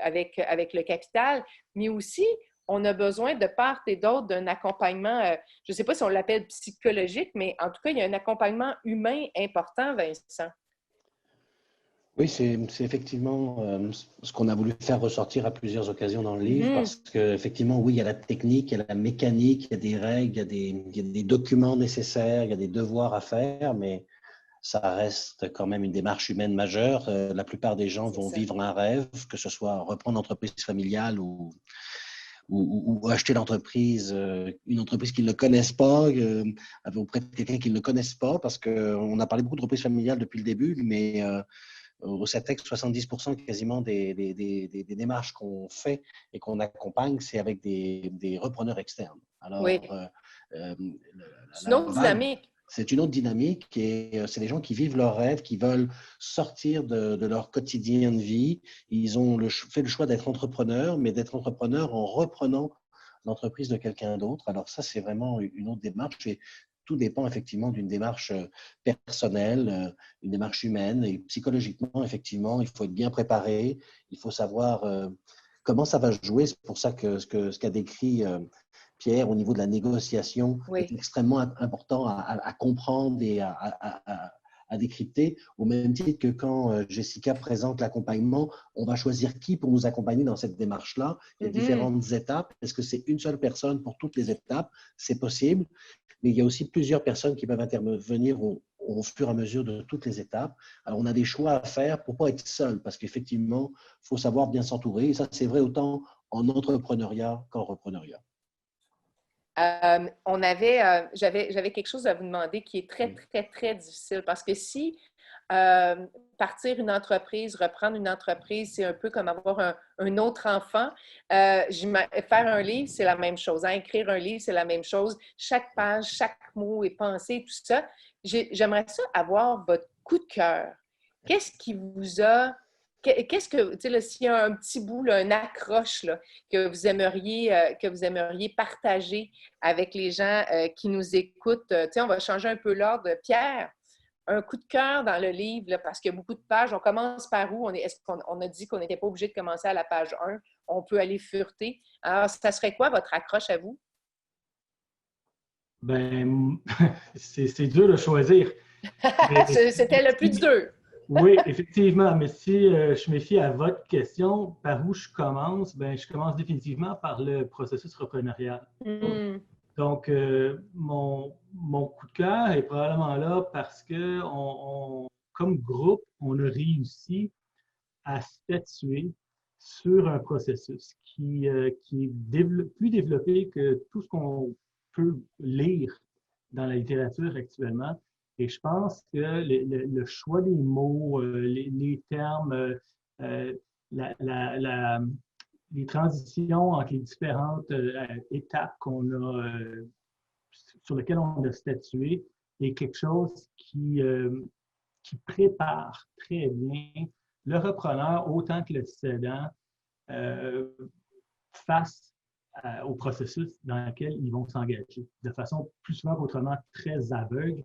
Speaker 1: avec le capital, mais aussi, on a besoin de part et d'autre d'un accompagnement, je ne sais pas si on l'appelle psychologique, mais en tout cas, il y a un accompagnement humain important, Vincent.
Speaker 2: Oui, c'est effectivement ce qu'on a voulu faire ressortir à plusieurs occasions dans le livre, parce qu'effectivement, oui, il y a la technique, il y a la mécanique, il y a des règles, il y a des documents nécessaires, il y a des devoirs à faire, mais ça reste quand même une démarche humaine majeure. La plupart des gens vont vivre un rêve, que ce soit reprendre l'entreprise familiale ou acheter l'entreprise, une entreprise qu'ils ne connaissent pas, auprès de quelqu'un qu'ils ne connaissent pas, parce qu'on a parlé beaucoup d'entreprises familiales depuis le début, mais au CETEX, 70% quasiment des démarches qu'on fait et qu'on accompagne, c'est avec des repreneurs externes. Alors,
Speaker 1: oui. C'est une autre dynamique.
Speaker 2: C'est une autre dynamique et c'est des gens qui vivent leurs rêves, qui veulent sortir de leur quotidien de vie. Ils ont fait le choix d'être entrepreneurs, mais d'être entrepreneurs en reprenant l'entreprise de quelqu'un d'autre. Alors ça, c'est vraiment une autre démarche et tout dépend effectivement d'une démarche personnelle, une démarche humaine et psychologiquement, effectivement, il faut être bien préparé, il faut savoir comment ça va jouer. C'est pour ça que ce qu'a décrit Pierre au niveau de la négociation est extrêmement important à comprendre et à à décrypter, au même titre que quand Jessica présente l'accompagnement, on va choisir qui pour nous accompagner dans cette démarche-là. Il y a différentes étapes. Est-ce que c'est une seule personne pour toutes les étapes? C'est possible, mais il y a aussi plusieurs personnes qui peuvent intervenir au fur et à mesure de toutes les étapes. Alors, on a des choix à faire pour ne pas être seul, parce qu'effectivement, il faut savoir bien s'entourer. Et ça, c'est vrai autant en entrepreneuriat qu'en repreneuriat.
Speaker 1: J'avais quelque chose à vous demander qui est très, très, très difficile parce que si partir une entreprise, reprendre une entreprise, c'est un peu comme avoir un autre enfant. Faire un livre, c'est la même chose. Hein? Écrire un livre, c'est la même chose. Chaque page, chaque mot est pensé, tout ça. J'aimerais ça avoir votre coup de cœur. Qu'est-ce qui vous a... Qu'est-ce que, tu sais, s'il y a un petit bout, là, un accroche là, que vous aimeriez partager avec les gens qui nous écoutent, tu sais, on va changer un peu l'ordre. Pierre, un coup de cœur dans le livre, là, parce qu'il y a beaucoup de pages. On commence par où? Est-ce qu'on a dit qu'on n'était pas obligé de commencer à la page 1? On peut aller fureter. Alors, ça serait quoi votre accroche à vous?
Speaker 9: Ben, c'est dur de choisir.
Speaker 1: C'était le plus dur.
Speaker 9: Oui, effectivement, mais si je me fie à votre question, par où je commence? Ben, je commence définitivement par le processus reprenarial. Donc, mon coup de cœur est probablement là parce que comme groupe, on a réussi à statuer sur un processus qui est plus développé que tout ce qu'on peut lire dans la littérature actuellement. Et je pense que le choix des mots, les termes, les transitions entre les différentes étapes sur lesquelles on a statué est quelque chose qui prépare très bien le repreneur autant que le cédant face au processus dans lequel ils vont s'engager, de façon plus souvent qu'autrement très aveugle.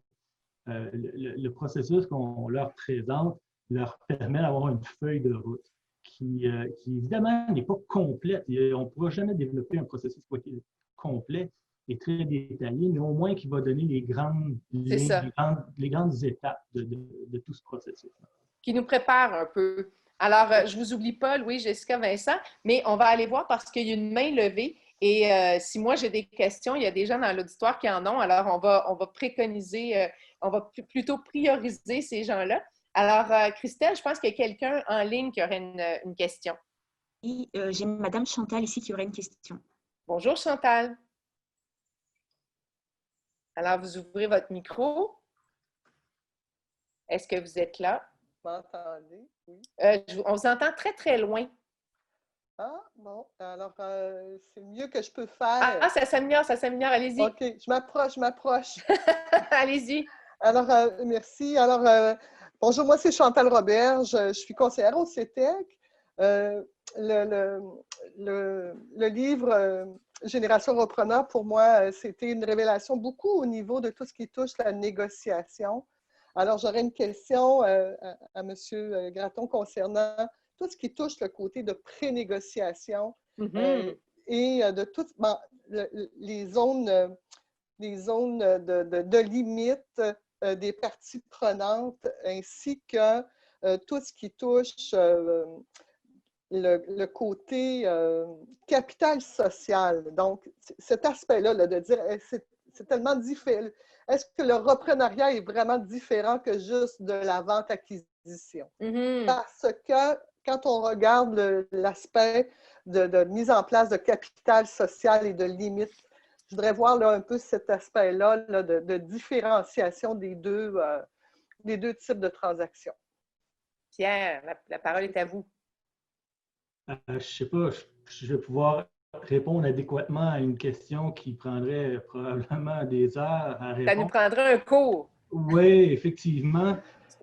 Speaker 9: Le processus qu'on leur présente leur permet d'avoir une feuille de route qui évidemment, n'est pas complète. On ne pourra jamais développer un processus qui est complet et très détaillé, mais au moins qui va donner les grandes lignes, les grandes étapes de tout ce processus.
Speaker 1: Qui nous prépare un peu. Alors, je ne vous oublie pas, Louis, Jessica, Vincent, mais on va aller voir parce qu'il y a une main levée. Et si moi j'ai des questions, il y a des gens dans l'auditoire qui en ont, alors on va préconiser, on va plutôt prioriser ces gens-là. Alors, Christelle, je pense qu'il y a quelqu'un en ligne qui aurait une question.
Speaker 4: Oui, j'ai Madame Chantal ici qui aurait une question.
Speaker 1: Bonjour Chantal. Alors, vous ouvrez votre micro. Est-ce que vous êtes là?
Speaker 11: Vous m'entendez? Oui.
Speaker 1: On vous entend très, très loin.
Speaker 11: Ah, bon. Alors, c'est le mieux que je peux faire.
Speaker 1: Ah, ça s'améliore, allez-y.
Speaker 11: OK, je m'approche.
Speaker 1: Allez-y.
Speaker 11: Alors, merci. Alors, bonjour, moi, c'est Chantal Robert. Je suis conseillère au CETEC. Le livre Génération Repreneur, pour moi, c'était une révélation beaucoup au niveau de tout ce qui touche la négociation. Alors, j'aurais une question à M. Gratton concernant tout ce qui touche le côté de pré-négociation et de toutes les zones de limite des parties prenantes, ainsi que tout ce qui touche le côté capital social. Donc, cet aspect-là, de dire c'est tellement différent. Est-ce que le reprenariat est vraiment différent que juste de la vente-acquisition? Parce que quand on regarde l'aspect de mise en place de capital social et de limite, je voudrais voir là, un peu cet aspect-là là, de différenciation des deux types de transactions.
Speaker 1: Pierre, la parole est à vous.
Speaker 9: Je ne sais pas, je vais pouvoir répondre adéquatement à une question qui prendrait probablement des heures à répondre.
Speaker 1: Ça nous prendrait un cours.
Speaker 9: Oui, effectivement.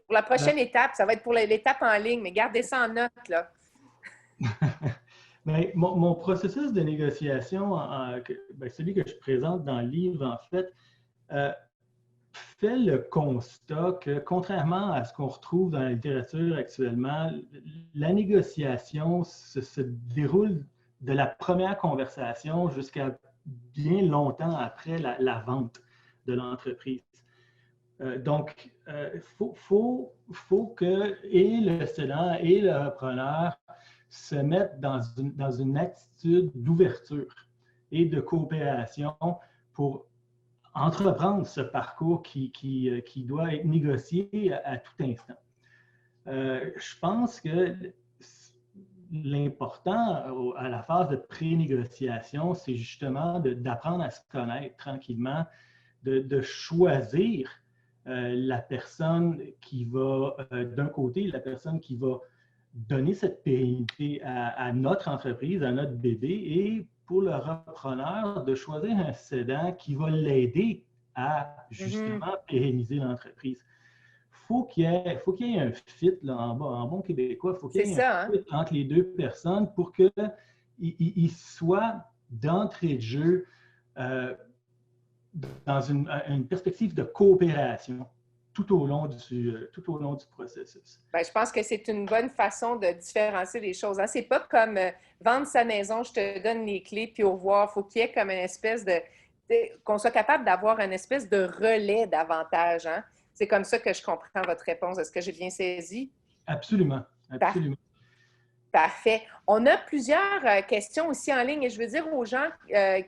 Speaker 1: Pour la prochaine étape, ça va être pour l'étape en ligne, mais gardez ça en note, là.
Speaker 9: Mais mon processus de négociation, celui que je présente dans le livre, en fait, fait le constat que, contrairement à ce qu'on retrouve dans la littérature actuellement, la négociation se déroule de la première conversation jusqu'à bien longtemps après la vente de l'entreprise. Donc, faut que et le cédant et le repreneur se mettent dans une attitude d'ouverture et de coopération pour entreprendre ce parcours qui doit être négocié à tout instant. Je pense que l'important à la phase de pré-négociation, c'est justement d'apprendre à se connaître tranquillement, de choisir la personne qui va, d'un côté, la personne qui va donner cette pérennité à notre entreprise, à notre bébé, et pour le repreneur, de choisir un cédant qui va l'aider à justement pérenniser l'entreprise. Faut qu'il y ait un fit là, en bon québécois, il faut qu'il y ait un fit entre les deux personnes pour qu'ils soient d'entrée de jeu dans une perspective de coopération tout au long du processus.
Speaker 1: Bien, je pense que c'est une bonne façon de différencier les choses. Hein? C'est pas comme vendre sa maison, je te donne les clés, puis au revoir. Il faut qu'il y ait comme une espèce qu'on soit capable d'avoir une espèce de relais davantage. Hein? C'est comme ça que je comprends votre réponse. Est-ce que j'ai bien saisi?
Speaker 9: Absolument. Absolument.
Speaker 1: Parfait. On a plusieurs questions aussi en ligne et je veux dire aux gens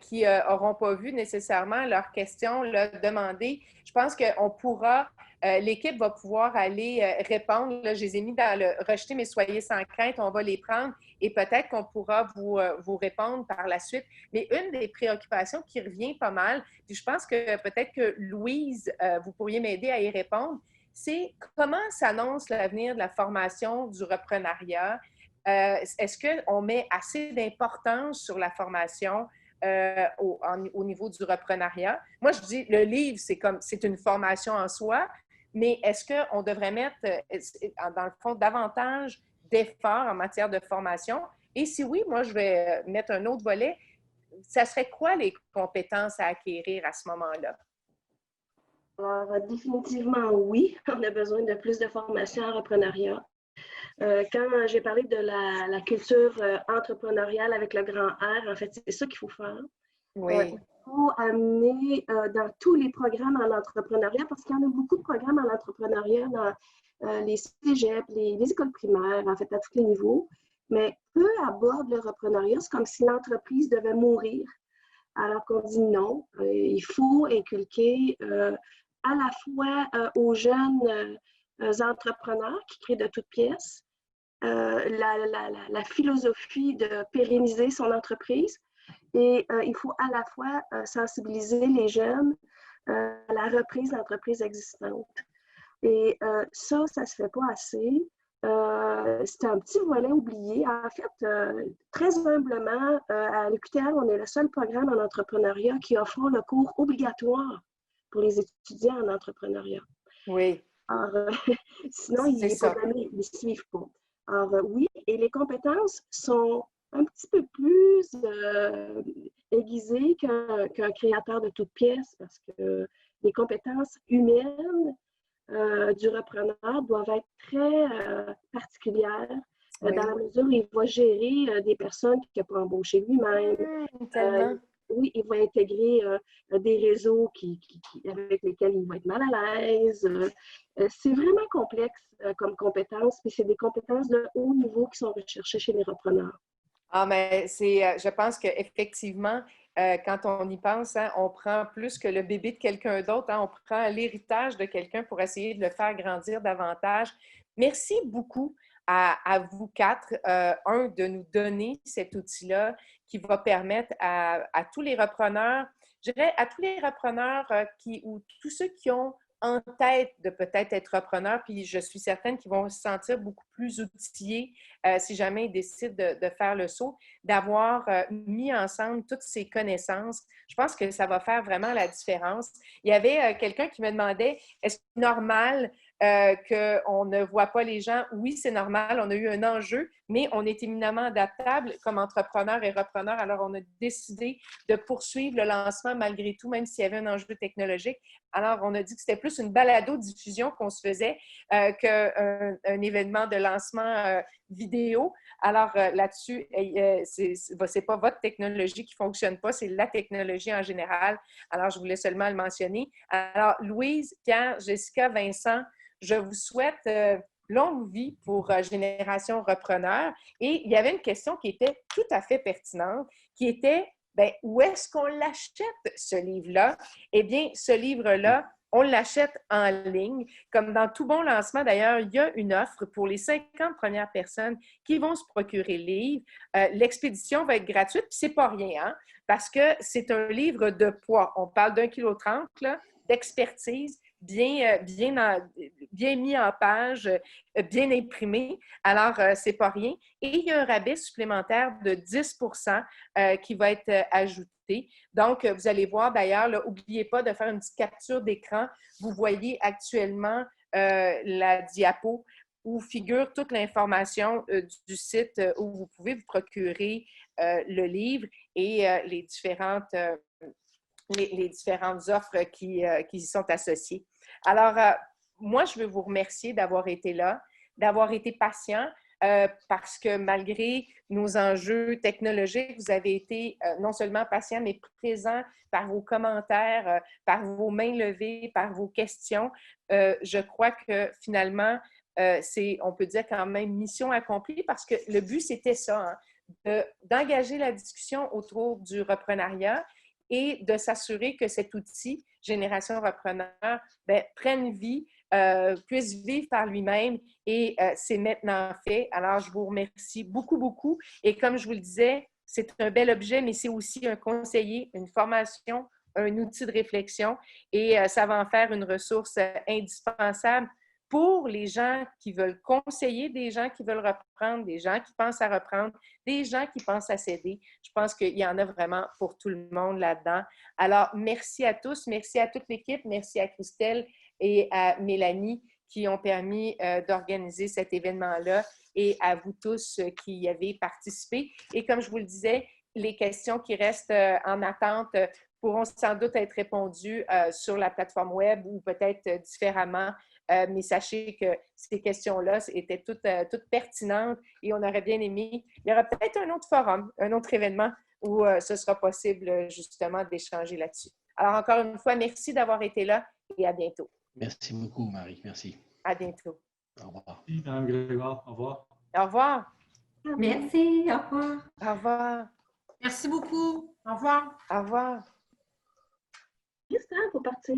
Speaker 1: qui n'auront pas vu nécessairement leurs questions là, demander, je pense qu'on pourra, l'équipe va pouvoir aller répondre. Là, je les ai mis dans le « Rejeter mais soyez sans crainte », on va les prendre et peut-être qu'on pourra vous répondre par la suite. Mais une des préoccupations qui revient pas mal, puis je pense que peut-être que Louise, vous pourriez m'aider à y répondre, c'est comment s'annonce l'avenir de la formation du reprenariat? Est-ce qu'on met assez d'importance sur la formation au niveau du reprenariat? Moi, je dis, le livre, c'est une formation en soi, mais est-ce qu'on devrait mettre, dans le fond, davantage d'efforts en matière de formation? Et si oui, moi, je vais mettre un autre volet. Ça serait quoi les compétences à acquérir à ce moment-là?
Speaker 8: Alors, définitivement, oui. On a besoin de plus de formation en reprenariat. Quand j'ai parlé de la culture entrepreneuriale avec le grand R, en fait, c'est ça qu'il faut faire.
Speaker 1: Oui.
Speaker 8: Il faut amener dans tous les programmes en entrepreneuriat, parce qu'il y en a beaucoup de programmes en entrepreneuriat dans les cégeps, les écoles primaires, en fait, à tous les niveaux. Mais peu abordent le reprenariat. C'est comme si l'entreprise devait mourir. Alors qu'on dit non, il faut inculquer à la fois aux jeunes entrepreneurs qui créent de toutes pièces la philosophie de pérenniser son entreprise et il faut à la fois sensibiliser les jeunes à la reprise d'entreprises existantes. Et ça ne se fait pas assez. C'est un petit volet oublié. En fait, très humblement, à l'UQTR, on est le seul programme en entrepreneuriat qui offre le cours obligatoire pour les étudiants en entrepreneuriat.
Speaker 1: Oui.
Speaker 8: Alors, sinon, ils ne suivent pas. Alors, oui, et les compétences sont un petit peu plus aiguisées qu'un créateur de toutes pièces parce que les compétences humaines du repreneur doivent être très particulières dans la mesure où il va gérer des personnes qu'il n'a pas embauchées lui-même. Oui, il va intégrer des réseaux avec lesquels il va être mal à l'aise. C'est vraiment complexe comme compétences, puis c'est des compétences de haut niveau qui sont recherchées chez les repreneurs.
Speaker 1: Ah, mais je pense qu'effectivement, quand on y pense, hein, on prend plus que le bébé de quelqu'un d'autre, hein, on prend l'héritage de quelqu'un pour essayer de le faire grandir davantage. Merci beaucoup à vous quatre, de nous donner cet outil-là qui va permettre à tous les repreneurs, je dirais à tous les repreneurs ou tous ceux qui ont en tête de peut-être être repreneurs, puis je suis certaine qu'ils vont se sentir beaucoup plus outillés si jamais ils décident de faire le saut, d'avoir mis ensemble toutes ces connaissances. Je pense que ça va faire vraiment la différence. Il y avait quelqu'un qui me demandait, est-ce que c'est normal qu'on ne voit pas les gens. Oui, c'est normal, on a eu un enjeu, mais on est éminemment adaptable comme entrepreneur et repreneur. Alors, on a décidé de poursuivre le lancement malgré tout, même s'il y avait un enjeu technologique. Alors, on a dit que c'était plus une balado-diffusion qu'on se faisait qu'un événement de lancement vidéo. Alors, là-dessus, c'est pas votre technologie qui fonctionne pas, c'est la technologie en général. Alors, je voulais seulement le mentionner. Alors, Louise, Pierre, Jessica, Vincent, je vous souhaite longue vie pour Génération Repreneur. Et il y avait une question qui était tout à fait pertinente, qui était, bien, où est-ce qu'on l'achète, ce livre-là? Eh bien, ce livre-là, on l'achète en ligne. Comme dans tout bon lancement, d'ailleurs, il y a une offre pour les 50 premières personnes qui vont se procurer le livre. L'expédition va être gratuite, puis c'est pas rien, hein, parce que c'est un livre de poids. On parle d'1,30 kg d'expertise, bien mis en page, bien imprimé. Alors, c'est pas rien. Et il y a un rabais supplémentaire de 10 qui va être ajouté. Donc, vous allez voir d'ailleurs, n'oubliez pas de faire une petite capture d'écran. Vous voyez actuellement la diapo où figure toute l'information du site où vous pouvez vous procurer le livre et les différentes offres qui y sont associées. Alors, moi, je veux vous remercier d'avoir été là, d'avoir été patient, parce que malgré nos enjeux technologiques, vous avez été non seulement patient, mais présent par vos commentaires, par vos mains levées, par vos questions. Je crois que finalement, on peut dire quand même mission accomplie parce que le but, c'était ça, hein, d'engager la discussion autour du reprenariat et de s'assurer que cet outil, Génération Repreneur, prenne vie, puisse vivre par lui-même et c'est maintenant fait. Alors, je vous remercie beaucoup, beaucoup. Et comme je vous le disais, c'est un bel objet, mais c'est aussi un conseiller, une formation, un outil de réflexion et ça va en faire une ressource indispensable pour les gens qui veulent conseiller, des gens qui veulent reprendre, des gens qui pensent à reprendre, des gens qui pensent à céder. Je pense qu'il y en a vraiment pour tout le monde là-dedans. Alors, merci à tous, merci à toute l'équipe, merci à Christelle et à Mélanie qui ont permis d'organiser cet événement-là et à vous tous qui y avez participé. Et comme je vous le disais, les questions qui restent en attente pourront sans doute être répondues sur la plateforme web ou peut-être différemment. Mais sachez que ces questions-là étaient toutes pertinentes et on aurait bien aimé. Il y aura peut-être un autre forum, un autre événement où ce sera possible justement d'échanger là-dessus. Alors encore une fois, merci d'avoir été là et à bientôt.
Speaker 2: Merci beaucoup, Marie. Merci.
Speaker 1: À bientôt.
Speaker 2: Au revoir.
Speaker 9: Merci, Mme Grégoire. Au revoir.
Speaker 1: Au revoir.
Speaker 10: Merci. Au revoir.
Speaker 1: Au revoir.
Speaker 5: Merci beaucoup. Au revoir.
Speaker 1: Au revoir.
Speaker 8: Juste, hein, pour partir.